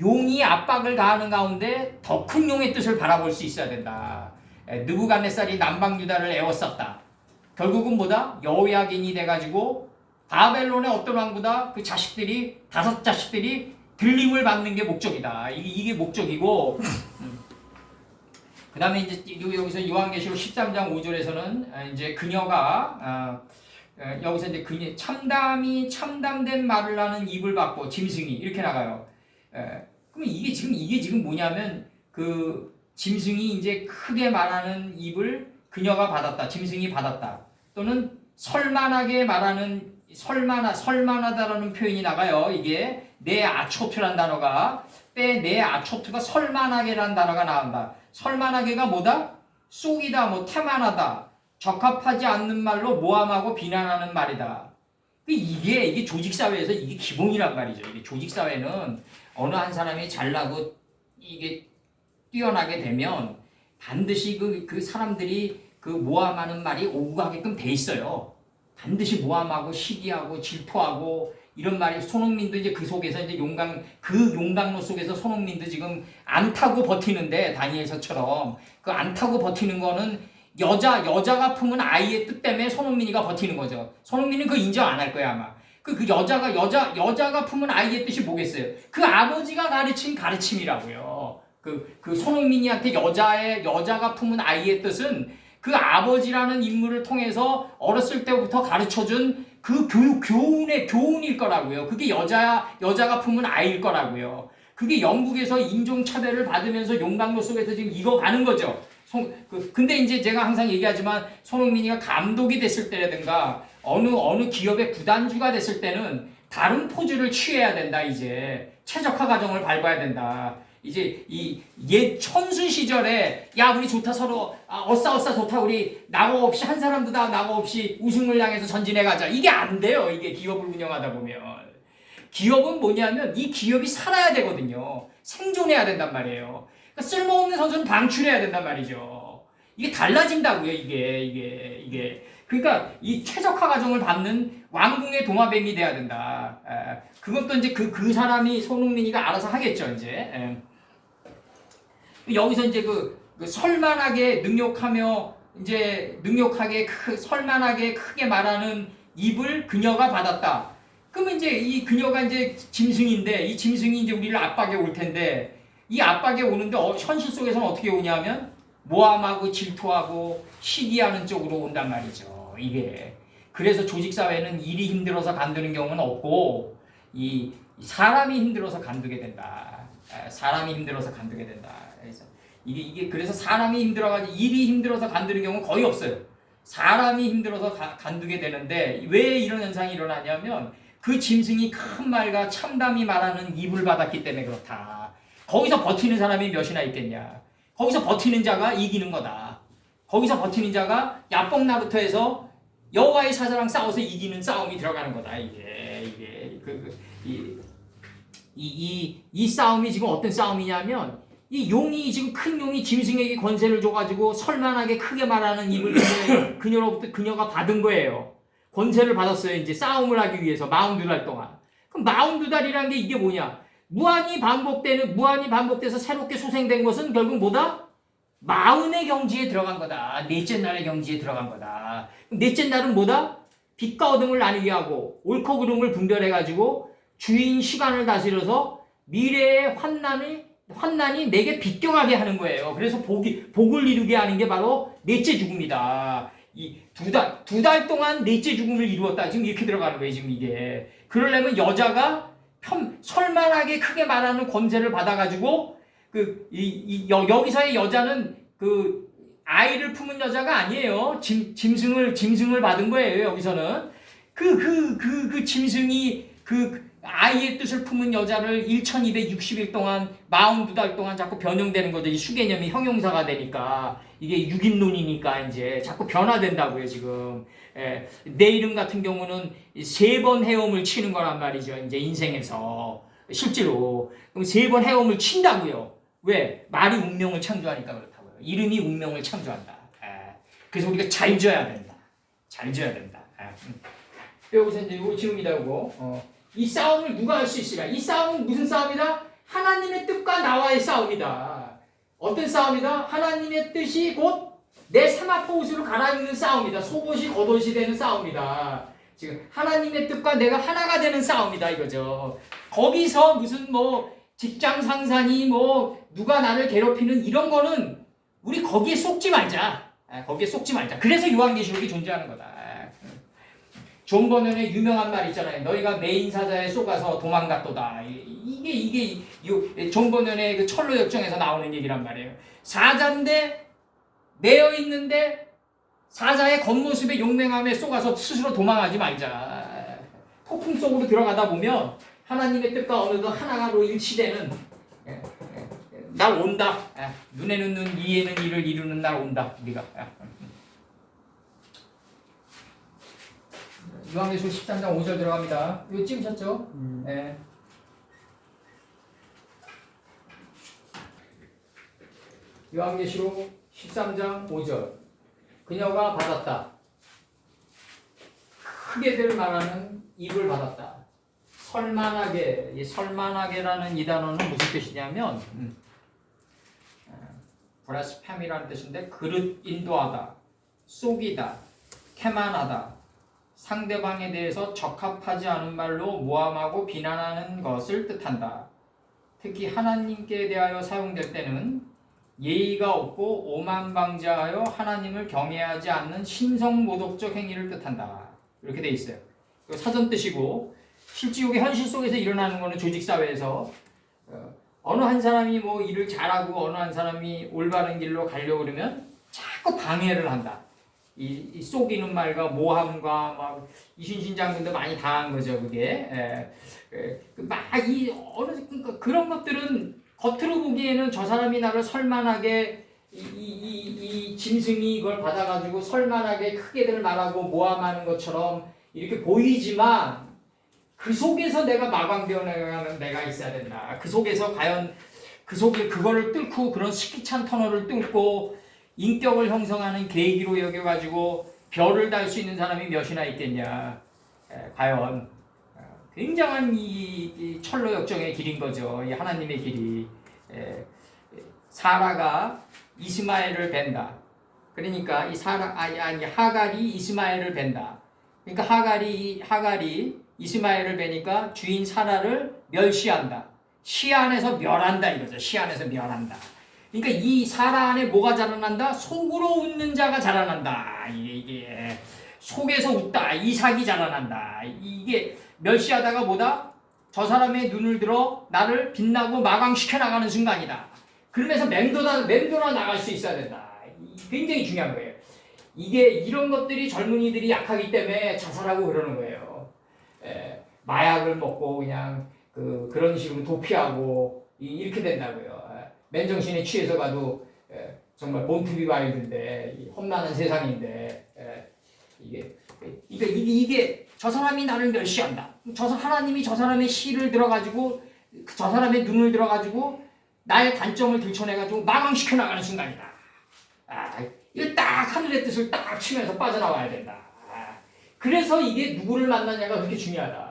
Speaker 1: 용이 압박을 가하는 가운데 더 큰 용의 뜻을 바라볼 수 있어야 된다. 느부갓네살이 남방유다를 에워쌌다. 결국은 뭐다? 여호야긴이 돼가지고 바벨론의 어떤 왕보다 그 자식들이 5 자식들이 들림을 받는 게 목적이다. 이게 목적이고 그 다음에 이제 여기서 요한계시록 13장 5절에서는 이제 그녀가 여기서 이제 참담된 말을 하는 입을 받고 짐승이 이렇게 나가요. 그러면 이게 지금 뭐냐면 그 짐승이 이제 크게 말하는 입을 그녀가 받았다. 짐승이 받았다. 또는 설만하게 말하는 설만하다라는 표현이 나가요. 이게 네 아초트란 단어가 네 아초트가 설만하게라는 단어가 나온다. 설만하게가 뭐다? 쑥이다, 뭐 태만하다, 적합하지 않는 말로 모함하고 비난하는 말이다. 이게 조직 사회에서 이게 기본이란 말이죠. 이게 조직 사회는 어느 한 사람이 잘나고 이게 뛰어나게 되면 반드시 그 사람들이 그 모함하는 말이 오고 가게끔 돼 있어요. 반드시 모함하고 시기하고 질투하고 이런 말이 손흥민도 이제 그 속에서 이제 용광로 속에서 손흥민도 지금 안 타고 버티는데 다니엘서처럼 그 안 타고 버티는 거는 여자가 품은 아이의 뜻 때문에 손흥민이가 버티는 거죠. 손흥민은 그거 인정 안 할 거야 아마. 그 여자가 품은 아이의 뜻이 뭐겠어요? 그 아버지가 가르친 가르침이라고요. 그 손흥민이한테 여자가 품은 아이의 뜻은 그 아버지라는 인물을 통해서 어렸을 때부터 가르쳐준 그 교훈일 거라고요. 그게 여자가 품은 아이일 거라고요. 그게 영국에서 인종차별을 받으면서 용광로 속에서 지금 익어가는 거죠. 근데 이제 제가 항상 얘기하지만 손흥민이가 감독이 됐을 때라든가 어느 기업의 구단주가 됐을 때는 다른 포즈를 취해야 된다. 이제 최적화 과정을 밟아야 된다. 이제 이 옛 천수 시절에 야 우리 좋다 서로 어싸 좋다 우리 낙오 없이 한 사람도 다 낙오 없이 우승을 향해서 전진해 가자. 이게 안 돼요. 이게 기업을 운영하다 보면 기업은 뭐냐면 이 기업이 살아야 되거든요. 생존해야 된단 말이에요. 그러니까 쓸모없는 선수는 방출해야 된단 말이죠. 이게 달라진다고요. 이게 그러니까 이 최적화 과정을 밟는 왕궁의 도마뱀이 돼야 된다. 그것도 이제 그 사람이 손흥민이가 알아서 하겠죠. 이제 여기서 이제 그 설만하게 설만하게 크게 말하는 입을 그녀가 받았다. 그러면 이제 이 그녀가 이제 짐승인데 이 짐승이 이제 우리를 압박해 올 텐데 이 압박에 오는데 현실 속에서는 어떻게 오냐면 모함하고 질투하고 시기하는 쪽으로 온단 말이죠. 이게 그래서 조직 사회는 일이 힘들어서 간두는 경우는 없고 이 사람이 힘들어서 간두게 된다. 사람이 힘들어서 간두게 된다. 그래서 이게 그래서 사람이 힘들어가지고 일이 힘들어서 간두는 경우는 거의 없어요. 사람이 힘들어서 간두게 되는데 왜 이런 현상이 일어나냐면 그 짐승이 큰 말과 참담히 말하는 입을 받았기 때문에 그렇다. 거기서 버티는 사람이 몇이나 있겠냐. 거기서 버티는 자가 이기는 거다. 거기서 버티는 자가 야뽕나부터 해서 여호와의 사자랑 싸워서 이기는 싸움이 들어가는 거다. 이 싸움이 지금 어떤 싸움이냐면 이 용이 지금 큰 용이 짐승에게 권세를 줘가지고 설만하게 크게 말하는 입을 그녀로부터 그녀가 받은 거예요. 권세를 받았어요. 이제 싸움을 하기 위해서 42달 동안. 그럼 42달이라는 게 이게 뭐냐? 무한히 반복돼서 새롭게 소생된 것은 결국 뭐다? 마흔의 경지에 들어간 거다. 넷째 날의 경지에 들어간 거다. 넷째 날은 뭐다? 빛과 어둠을 나누게 하고 옳고 그름을 분별해가지고 주인 시간을 다스려서 미래의 환난이 내게 비껴가게 하는 거예요. 그래서 복을 이루게 하는 게 바로 넷째 죽음이다. 이 두 달 동안 넷째 죽음을 이루었다. 지금 이렇게 들어가는 거예요. 지금 이게. 그러려면 여자가 설만하게 크게 말하는 권세를 받아가지고 여기서의 여자는 그 아이를 품은 여자가 아니에요. 짐승을 받은 거예요. 여기서는 그 짐승이 그 아이의 뜻을 품은 여자를 1260일 동안 42달 동안 자꾸 변형되는 거죠. 이 수개념이 형용사가 되니까 이게 6인론이니까 이제 자꾸 변화된다고요. 지금 내 이름 같은 경우는 3번 헤엄을 치는 거란 말이죠. 이제 인생에서 실제로 그럼 3번 헤엄을 친다고요. 왜? 말이 운명을 창조하니까 그렇다고요. 이름이 운명을 창조한다. 그래서 우리가 잘 지어야 된다. 잘 지어야 된다. 여기서 이제 이거 지웁니다. 이 싸움을 누가 할 수 있으랴? 이 싸움은 무슨 싸움이다? 하나님의 뜻과 나와의 싸움이다. 어떤 싸움이다? 하나님의 뜻이 곧 내 세마포 옷으로 갈아입는 싸움이다. 속옷이 겉옷이 되는 싸움이다. 지금 하나님의 뜻과 내가 하나가 되는 싸움이다 이거죠. 거기서 무슨 직장 상사니 누가 나를 괴롭히는 이런 거는 우리 거기에 속지 말자. 거기에 속지 말자. 그래서 요한계시록이 존재하는 거다. 존 버넌의 유명한 말 있잖아요. 너희가 메인 사자에 쏘가서 도망갔도다. 이게 존 버넌의 그 철로 역정에서 나오는 얘기란 말이에요. 사자인데 매여 있는데 사자의 겉모습에 용맹함에 쏘가서 스스로 도망하지 말자. 폭풍 속으로 들어가다 보면 하나님의 뜻과 어느덧 하나로 일치되는 날 온다. 눈에는 눈, 이에는 이를 이루는 날 온다. 우리가. 요한계시록 13장 5절 들어갑니다. 이거 찍으셨죠? 네. 요한계시록 13장 5절. 그녀가 받았다. 크게들 말하는 입을 받았다. 설만하게, 이 설만하게라는 이 단어는 무슨 뜻이냐면 브라스팸이라는 뜻인데 그릇 인도하다, 속이다, 캐만하다, 상대방에 대해서 적합하지 않은 말로 모함하고 비난하는 것을 뜻한다. 특히 하나님께 대하여 사용될 때는 예의가 없고 오만방자하여 하나님을 경외하지 않는 신성모독적 행위를 뜻한다. 이렇게 돼 있어요. 사전 뜻이고 실제 이게 현실 속에서 일어나는 거는 조직사회에서 어느 한 사람이 뭐 일을 잘하고 어느 한 사람이 올바른 길로 가려고 그러면 자꾸 방해를 한다. 이 속이는 말과 모함과 막 이순신 장군도 많이 당한 거죠. 그게 그러니까 그런 것들은 겉으로 보기에는 저 사람이 나를 설만하게 이 짐승이 이걸 받아가지고 설만하게 크게들 말하고 모함하는 것처럼 이렇게 보이지만 그 속에서 내가 마광되어나가는 내가 있어야 된다. 그 속에서 과연 그 속에 그거를 뚫고 그런 스키찬 터널을 뚫고 인격을 형성하는 계기로 여겨가지고 별을 달 수 있는 사람이 몇이나 있겠냐. 과연 굉장한 이 철로 역정의 길인 거죠. 이 하나님의 길이. 사라가 이스마엘을 벤다. 그러니까 이 하갈이 이스마엘을 벤다. 그러니까 하갈이 이스마엘을 뵈니까 주인 사라를 멸시한다. 시 안에서 멸한다 이거죠. 시 안에서 멸한다. 그러니까 이 사라 안에 뭐가 자라난다? 속으로 웃는 자가 자라난다. 이게 속에서 웃다. 이삭이 자라난다. 이게 멸시하다가 뭐다? 저 사람의 눈을 들어 나를 빛나고 마광시켜 나가는 순간이다. 그러면서 맴돌아 나갈 수 있어야 된다. 굉장히 중요한 거예요. 이게 이런 것들이 젊은이들이 약하기 때문에 자살하고 그러는 거예요. 마약을 먹고 그냥 그런 식으로 도피하고 이렇게 된다고요. 맨정신에 취해서 가도 정말 본투비 와일드인데 험난한 세상인데 이게 저 사람이 나를 멸시한다. 하나님이 저 사람의 시를 들어가지고 저 사람의 눈을 들어가지고 나의 단점을 들춰내가지고 마광시켜 나가는 순간이다. 이거 딱 하늘의 뜻을 딱 치면서 빠져나와야 된다. 그래서 이게 누구를 만나냐가 그렇게 중요하다.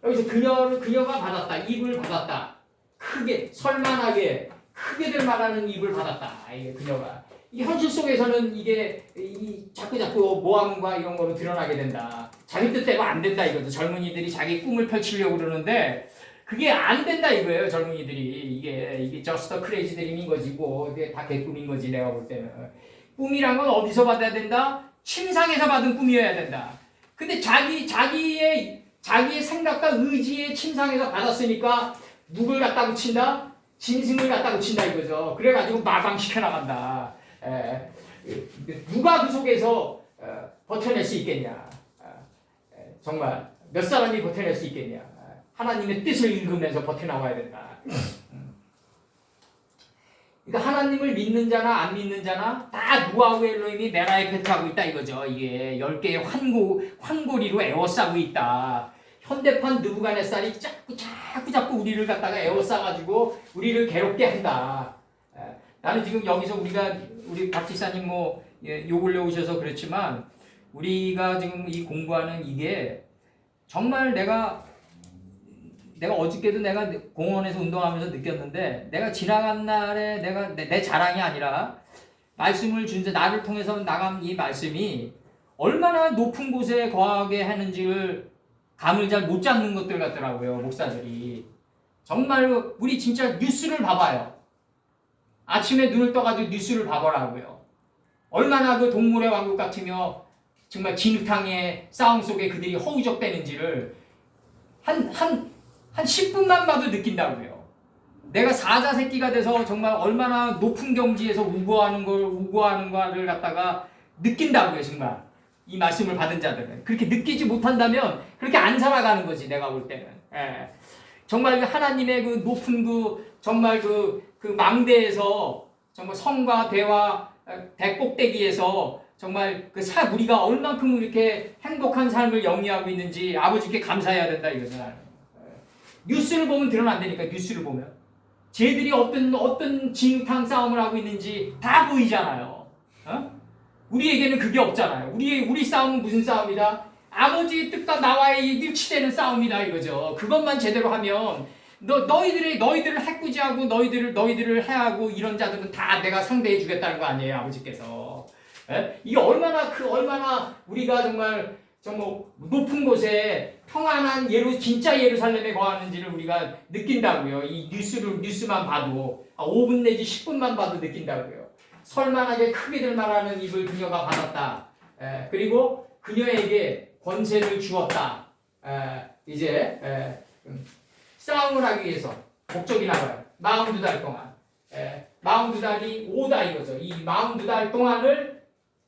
Speaker 1: 여기서 그녀가 받았다. 입을 받았다. 크게 설만하게 크게들 말하는 입을 받았다. 이게 그녀가 이 현실 속에서는 이게 자꾸 모함과 이런 거로 드러나게 된다. 자기 뜻대로 안 된다 이거죠. 젊은이들이 자기 꿈을 펼치려고 그러는데 그게 안 된다 이거예요. 젊은이들이 이게 just a crazy dream인 거지 뭐 이게 다 개꿈인 거지 내가 볼 때는. 꿈이란 건 어디서 받아야 된다? 침상에서 받은 꿈이어야 된다. 근데 자기의 생각과 의지의 침상에서 받았으니까 누굴 갖다 붙인다? 짐승을 갖다 붙인다 이거죠. 그래가지고 마방시켜 나간다. 누가 그 속에서 버텨낼 수 있겠냐? 정말 몇 사람이 버텨낼 수 있겠냐? 하나님의 뜻을 읽으면서 버텨나와야 된다. 그러니까 하나님을 믿는 자나 안 믿는 자나 다 누아우 엘로힘이 메라에 배트하고 있다 이거죠. 이게 10개의 환고리로 에워싸고 있다. 현대판 느부갓네살이 자꾸 우리를 갖다가 에워싸가지고 우리를 괴롭게 한다. 나는 지금 여기서 우리 박 집사님 욕 올려오셔서 그렇지만 우리가 지금 이 공부하는 이게 정말 내가 어저께도 내가 공원에서 운동하면서 느꼈는데 내가 지나간 날에 내 자랑이 아니라 말씀을 나를 통해서 나간 이 말씀이 얼마나 높은 곳에 거하게 하는지를 감을 잘 못 잡는 것들 같더라고요. 목사들이. 정말 우리 진짜 뉴스를 봐봐요. 아침에 눈을 떠가지고 뉴스를 봐보라고요. 얼마나 그 동물의 왕국 같으며 정말 진흙탕의 싸움 속에 그들이 허우적대는지를 한 10분만 봐도 느낀다고요. 내가 사자 새끼가 돼서 정말 얼마나 높은 경지에서 우고하는 거를 갖다가 느낀다고요, 정말. 이 말씀을 받은 자들은. 그렇게 느끼지 못한다면 그렇게 안 살아가는 거지, 내가 볼 때는. 예. 정말 하나님의 그 높은 정말 그 망대에서 정말 성과 대와 대꼭대기에서 정말 우리가 얼만큼 이렇게 행복한 삶을 영위하고 있는지 아버지께 감사해야 된다 이거죠. 뉴스를 보면 드러난다니까. 뉴스를 보면 쟤들이 어떤 진흙탕 싸움을 하고 있는지 다 보이잖아요. 어? 우리에게는 그게 없잖아요. 우리 싸움은 무슨 싸움이다? 아버지의 뜻과 나와의 일치되는 싸움이다 이거죠. 그것만 제대로 하면 너희들을 해꾸지하고 너희들을 해하고 이런 자들은 다 내가 상대해 주겠다는 거 아니에요, 아버지께서. 예? 이게 얼마나 우리가 정말 높은 곳에 평안한 진짜 예루살렘에 거하는지를 우리가 느낀다고요. 이 뉴스만 봐도 5분 내지 10분만 봐도 느낀다고요. 설만하게 크게들 말하는 입을 그녀가 받았다. 그리고 그녀에게 권세를 주었다. 이제 싸움을 하기 위해서 목적이 나와요. 42달 동안. 42달이 5다 이거죠. 이 42달 동안을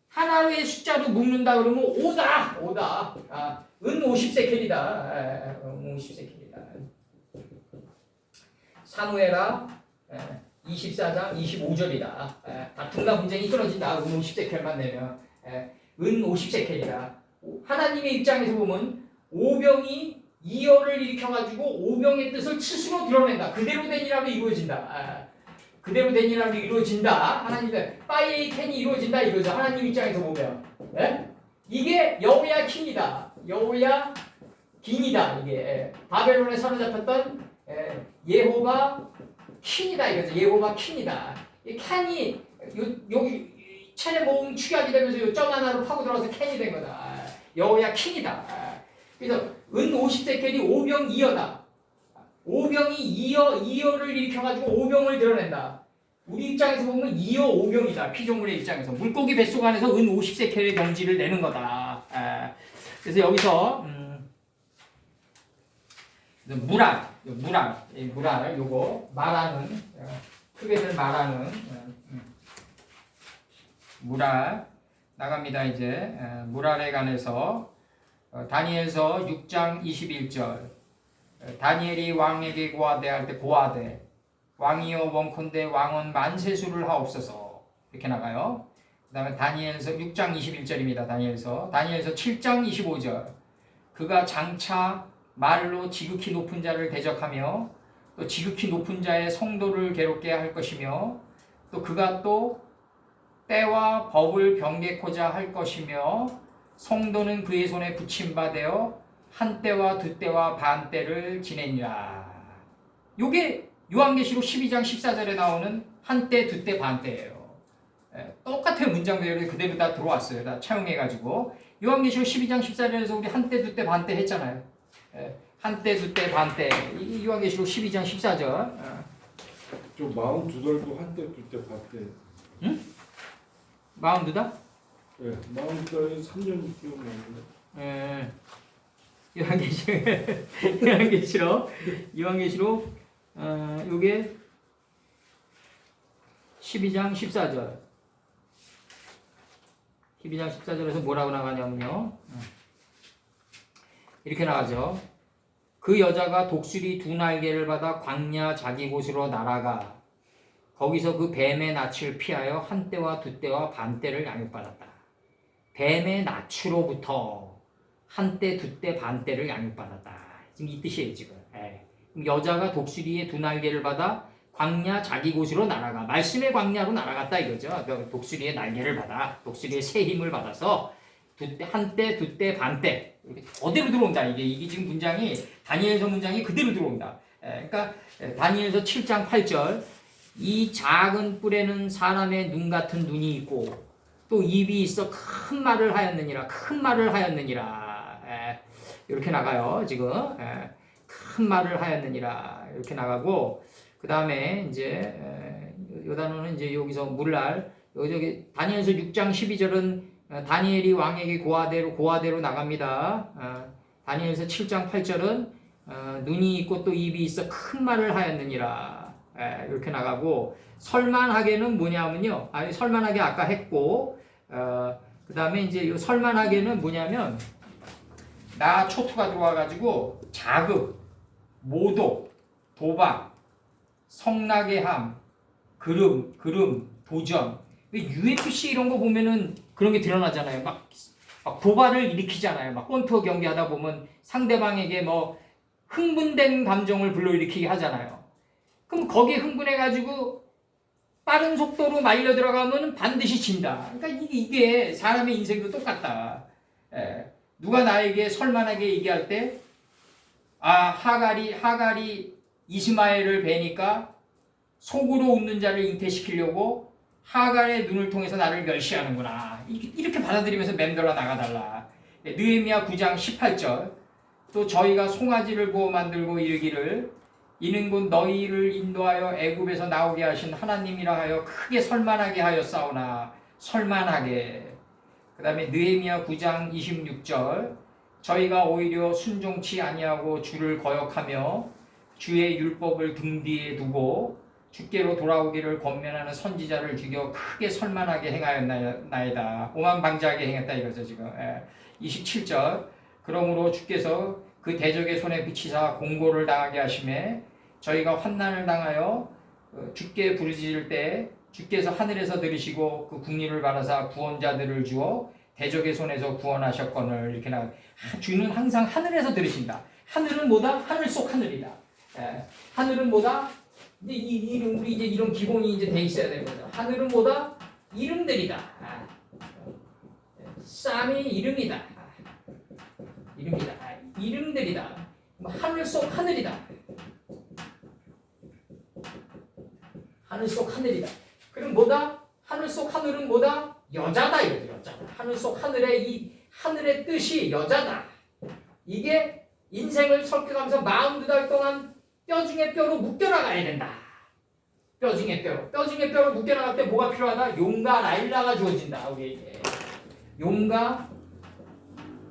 Speaker 1: 하나의 숫자로 묶는다 그러면 5다. 은 50세켈이다. 50세켈이다. 사무엘하 24장 25절이다. 다툼과 분쟁이 끊어진다. 은 50세켈만 내면. 은 50세켈이다. 하나님의 입장에서 보면 오병이 이어를 일으켜가지고 오병의 뜻을 스스로 드러낸다. 그대로 된 일하면 이루어진다. 그대로 된 일하면 이루어진다. 하나님의 빠이에이 캔이 이루어진다 이거죠. 하나님 입장에서 보면. 이게 여호야 킹이다. 여호야 킹이다. 이게 바벨론에 사로잡혔던 예호바 킹이다 이거죠. 예호바 킹이다. 이 캔이 여기 체내 모음 축약이 되면서 요 점 하나로 파고 들어가서 캔이 된 거다. 여호야 킹이다. 그래서 은 50세켈이 오병 이어다. 오병이 이어를 일으켜가지고 오병을 드러낸다. 우리 입장에서 보면 이어 오병이다. 피조물의 입장에서 물고기 뱃속 안에서 은 50세켈의 경지를 내는 거다. 그래서 여기서 무랄 요거 말하는 크게들 말하는 무랄 나갑니다. 이제 무랄에 관해서 다니엘서 6장 21절 다니엘이 왕에게 고하대할 때 고하되 왕이여 원컨대 왕은 만세수를 하옵소서 이렇게 나가요. 그 다음에 다니엘서 6장 21절입니다. 다니엘서 7장 25절 그가 장차 말로 지극히 높은 자를 대적하며 또 지극히 높은 자의 성도를 괴롭게 할 것이며 또 그가 또 때와 법을 변개코자 할 것이며 성도는 그의 손에 붙임받아 한 때와 두 때와 반 때를 지내니라. 요게 요한계시록 12장 14절에 나오는 한 때, 두 때, 반 때예요. 똑같은 문장들이 그대로 다 들어왔어요. 다 차용해가지고 요한계시록 12장 14절에서 우리 한 때, 두 때, 반 때 했잖아요. 한 때, 두 때, 반 때. 이 요한계시록 12장 14절.
Speaker 2: 저 42달도 한 때, 두 때, 반 때.
Speaker 1: 응? 42달?
Speaker 2: 네, 42달이 3년 6개월 나는데.
Speaker 1: 요한계시록 요게 12장 14절 12장 14절에서 뭐라고 나가냐면요 이렇게 나가죠. 그 여자가 독수리 두 날개를 받아 광야 자기 곳으로 날아가 거기서 그 뱀의 낯을 피하여 한 때와 두 때와 반 때를 양육받았다. 뱀의 낯으로부터 한 때, 두 때, 반 때를 양육받았다. 지금 이 뜻이에요, 지금. 그럼 여자가 독수리의 두 날개를 받아 광야 자기 곳으로 날아가. 말씀의 광야로 날아갔다 이거죠. 독수리의 날개를 받아. 독수리의 새 힘을 받아서 한 때, 두 때, 반 때. 이렇게 그대로 들어온다. 이게 지금 문장이, 다니엘서 문장이 그대로 들어온다. 그러니까, 다니엘서 7장 8절. 이 작은 뿔에는 사람의 눈 같은 눈이 있고, 또 입이 있어 큰 말을 하였느니라. 큰 말을 하였느니라. 이렇게 나가요, 지금. 큰 말을 하였느니라. 이렇게 나가고, 그 다음에 이제 요 단어는 이제 여기서 물날. 여기 다니엘서 6장 12절은 다니엘이 왕에게 고하대로 나갑니다. 다니엘서 7장 8절은 눈이 있고 또 입이 있어 큰 말을 하였느니라. 이렇게 나가고 설만하게는 뭐냐면요. 설만하게 아까 했고 그 다음에 이제 이 설만하게는 뭐냐면 나 초토가 들어와가지고 자극, 모독, 도박, 성나게 함, 그름, 도전. UFC 이런 거 보면은 그런 게 드러나잖아요. 막 도발을 일으키잖아요. 막 권투 경기하다 보면 상대방에게 뭐 흥분된 감정을 불러일으키게 하잖아요. 그럼 거기에 흥분해가지고 빠른 속도로 말려 들어가면 반드시 진다. 그러니까 이게 사람의 인생도 똑같다. 누가 나에게 설만하게 얘기할 때, 하갈이 이스마엘을 뵈니까 속으로 웃는 자를 잉태시키려고 하갈의 눈을 통해서 나를 멸시하는구나. 이렇게 받아들이면서 맴돌아 나가달라. 느헤미야 9장 18절. 또 저희가 송아지를 구워 만들고 이르기를 이는 곧 너희를 인도하여 애굽에서 나오게 하신 하나님이라 하여 크게 설만하게 하였사오나. 설만하게. 그 다음에 느헤미야 9장 26절. 저희가 오히려 순종치 아니하고 주를 거역하며 주의 율법을 등 뒤에 두고 주께로 돌아오기를 권면하는 선지자를 죽여 크게 설만하게 행하였나이다. 오만방자하게 행했다 이거죠 지금. 27절. 그러므로 주께서 그 대적의 손에 붙이사 공고를 당하게 하심에 저희가 환난을 당하여 주께 부르짖을 때 주께서 하늘에서 들으시고 그 국리를 바라사 구원자들을 주어 대적의 손에서 구원하셨거늘. 이렇게 나와. 주는 항상 하늘에서 들으신다. 하늘은 뭐다? 하늘 속 하늘이다. 하늘은 뭐다? 이제 우리 이제 이런 기본이 이제 돼 있어야 되는 거죠. 하늘은 뭐다? 이름들이다. 쌈이 이름이다. 이름들이다. 하늘 속 하늘이다. 하늘 속 하늘이다. 그럼 뭐다? 하늘 속 하늘은 뭐다? 여자다 이거죠. 여자. 하늘 속 하늘의 이 하늘의 뜻이 여자다. 이게 인생을 설득하면서 42달 동안 뼈 중에 뼈로 묶여나가야 된다. 뼈 중에 뼈로 묶여나갈 때 뭐가 필요하다? 용과 라일라가 주어진다. 우리에게. 용과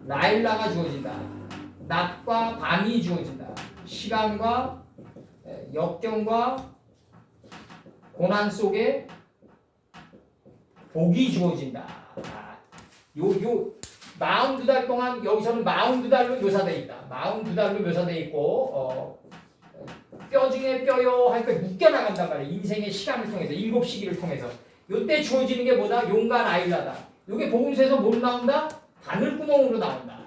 Speaker 1: 라일라가 주어진다. 낮과 밤이 주어진다. 시간과 역경과 고난 속에 복이 주어진다. 요 42달 동안 여기서는 42달로 묘사되어 있다. 42달로 묘사되어 있고 뼈 중에 뼈요 하니까 묶여나간단 말이에요. 인생의 시간을 통해서 7시기를 통해서. 요때 주어지는 게 뭐다? 용과 라일라다. 요게 복음서에서 뭐로 나온다? 바늘구멍으로 나온다.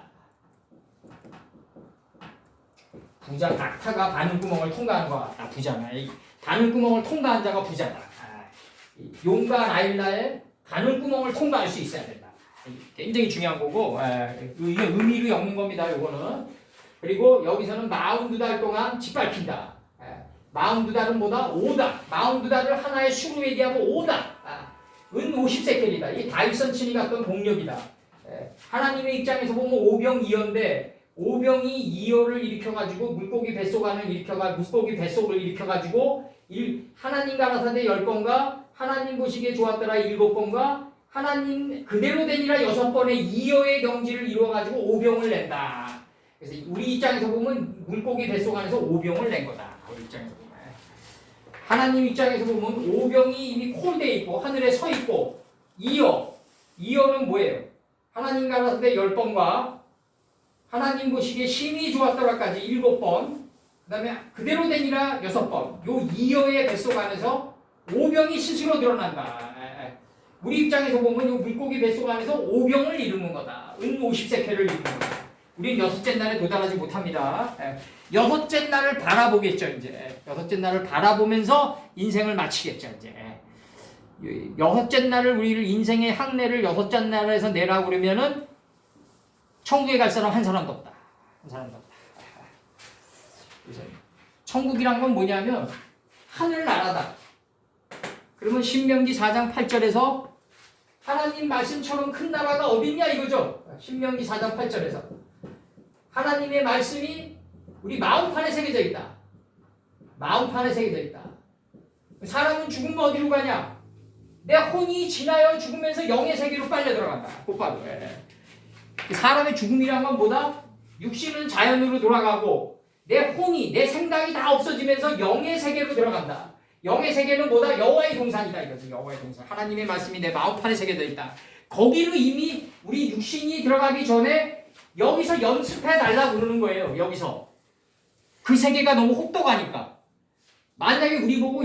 Speaker 1: 부자 낙타가 바늘구멍을 통과하는 거 같다. 부자나. 바늘구멍을 통과한 자가 부자다. 용과 라일라의 바늘구멍을 통과할 수 있어야 된다. 굉장히 중요한 거고, 이게 의미로 엮는 겁니다. 요거는. 그리고 여기서는 42달 동안 짓밟힌다. 42달은 뭐다? 5다. 42달을 하나의 수로 얘기하고 5다. 은 50세켈이다. 이게 다윗선 친이 갔던 공력이다. 하나님의 입장에서 보면 오병이어인데 오병이 이어를 일으켜가지고 물고기 뱃속을 일으켜가지고 하나님 가라사대 10번과 하나님 보시기에 좋았더라 7번과 하나님 그대로 되니라 6번의 이어의 경지를 이루어가지고 오병을 낸다. 그래서 우리 입장에서 보면 물고기 뱃속 안에서 오병을 낸 거다. 우리 입장에서 보면. 하나님 입장에서 보면 오병이 이미 콜되어 있고 하늘에 서 있고 이어는 뭐예요? 하나님 가라사대 10번과 하나님 보시기에 심히 좋았더라까지 7번 그 다음에 그대로 되니라 6번 요 이어의 뱃속 안에서 오병이 스스로 드러난다. 우리 입장에서 보면 요 물고기 뱃속 안에서 오병을 이루는 거다. 은 50세켈을 이루는 거다. 우리는 6째 날에 도달하지 못합니다. 6째 날을 바라보겠죠, 이제. 6째 날을 바라보면서 인생을 마치겠죠, 이제. 6째 날을 우리를 인생의 항례를 6째 날에서 내라고 그러면은 천국에 갈 사람 한 사람도 없다. 한 사람도 없다. 천국이란 건 뭐냐면 하늘나라다. 그러면 신명기 4장 8절에서 하나님 말씀처럼 큰 나라가 어딨냐 이거죠. 신명기 4장 8절에서 하나님의 말씀이 우리 마음판에 새겨져 있다. 마음판에 새겨져 있다. 사람은 죽으면 어디로 가냐? 내 혼이 지나여 죽으면서 영의 세계로 빨려 들어간다. 곧바로. 사람의 죽음이란 건 뭐다? 육신은 자연으로 돌아가고 내 혼이, 내 생각이 다 없어지면서 영의 세계로 들어간다. 영의 세계는 뭐다? 여호와의 동산이다 이거죠. 여호와의 동산. 하나님의 말씀이 내 마음판에 새겨져 있다. 거기로 이미 우리 육신이 들어가기 전에 여기서 연습해 달라고 그러는 거예요. 여기서. 그 세계가 너무 혹독하니까. 만약에 우리 보고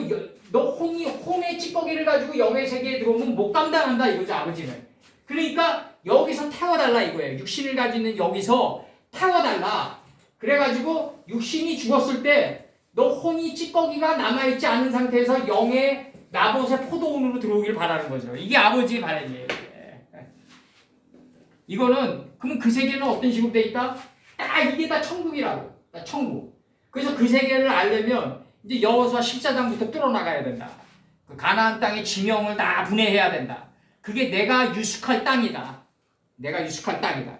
Speaker 1: 너 혼의 찌꺼기를 가지고 영의 세계에 들어오면 못 감당한다 이거죠. 아버지는. 그러니까 여기서 태워달라 이거예요. 육신을 가지는 여기서 태워달라. 그래가지고 육신이 죽었을 때 너 혼이 찌꺼기가 남아있지 않은 상태에서 영의 나봇의 포도원으로 들어오길 바라는 거죠. 이게 아버지의 바람이에요. 이거는 그러면 그 세계는 어떤 식으로 돼 있다? 이게 다 천국이라고. 다 천국. 그래서 그 세계를 알려면 이제 여호수아 14장부터 뚫어나가야 된다. 그 가나안 땅의 지명을 다 분해해야 된다. 그게 내가 유숙할 땅이다. 내가 유숙할 땅이다.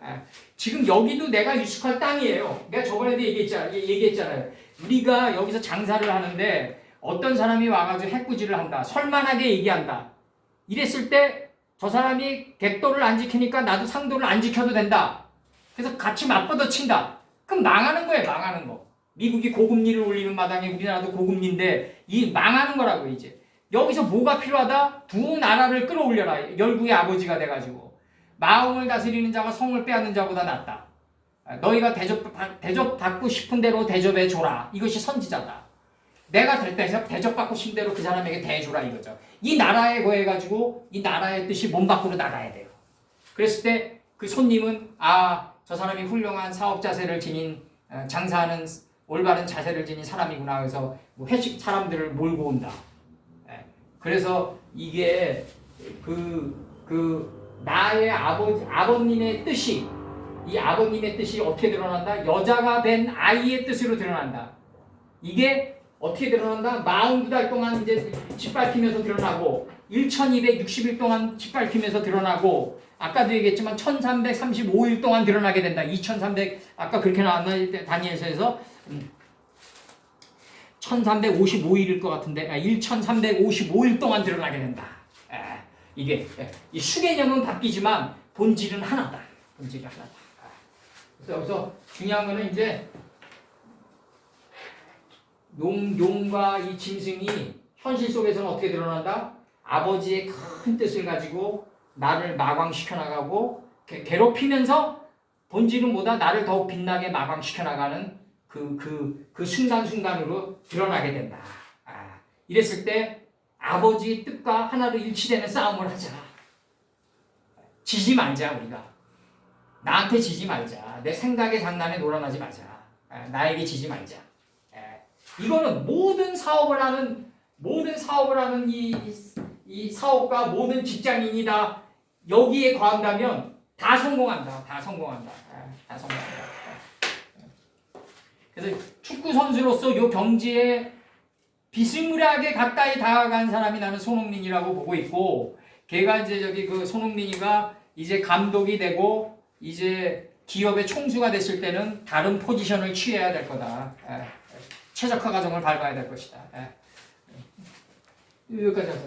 Speaker 1: 지금 여기도 내가 유숙할 땅이에요. 내가 저번에도 얘기했잖아요. 우리가 여기서 장사를 하는데 어떤 사람이 와가지고 해꾸지를 한다. 설만하게 얘기한다. 이랬을 때 저 사람이 객도를 안 지키니까 나도 상도를 안 지켜도 된다. 그래서 같이 맞받아친다. 그럼 망하는 거예요. 망하는 거. 미국이 고금리를 올리는 마당에 우리나라도 고금리인데 이 망하는 거라고 이제. 여기서 뭐가 필요하다? 두 나라를 끌어올려라. 열국의 아버지가 돼가지고. 마음을 다스리는 자가 성을 빼앗는 자보다 낫다. 너희가 대접받고 싶은 대로 대접해 줘라. 이것이 선지자다. 내가 대접받고 싶은 대로 그 사람에게 대해줘라 이거죠. 이 나라에 거해가지고 이 나라의 뜻이 몸 밖으로 나가야 돼요. 그랬을 때 그 손님은 저 사람이 훌륭한 사업 자세를 지닌 장사하는 올바른 자세를 지닌 사람이구나. 그래서 뭐 회식 사람들을 몰고 온다. 그래서 이게 나의 아버님의 뜻이 이 아버님의 뜻이 어떻게 드러난다? 여자가 된 아이의 뜻으로 드러난다. 이게 어떻게 드러난다? 42달 동안 이제 짓밟히면서 드러나고 1260일 동안 짓밟히면서 드러나고 아까도 얘기했지만 1335일 동안 드러나게 된다. 2300 아까 그렇게 나왔나? 다니엘서에서 1355일일 것 같은데 1355일 동안 드러나게 된다. 이게 이 수개념은 바뀌지만 본질은 하나다. 본질이 하나다. 그래서 여기서 중요한 거는 이제 용과 이 짐승이 현실 속에서는 어떻게 드러난다? 아버지의 큰 뜻을 가지고 나를 마광시켜 나가고 괴롭히면서 본질은 뭐다? 나를 더욱 빛나게 마광시켜 나가는 그 순간순간으로 드러나게 된다. 이랬을 때 아버지의 뜻과 하나로 일치되는 싸움을 하자. 지지 말자 우리가. 나한테 지지 말자. 내 생각의 장난에 놀아나지 말자. 나에게 지지 말자. 이거는 모든 사업을 하는 이 사업가 모든 직장인이 다 여기에 과한다면 다 성공한다. 다 성공한다. 그래서 축구 선수로서 요 경지에 비스무리하게 가까이 다가간 사람이 나는 손흥민이라고 보고 있고, 걔가 이제 그 손흥민이가 이제 감독이 되고 이제 기업의 총수가 됐을 때는 다른 포지션을 취해야 될 거다. 최적화 과정을 밟아야 될 것이다. 여기까지 하자.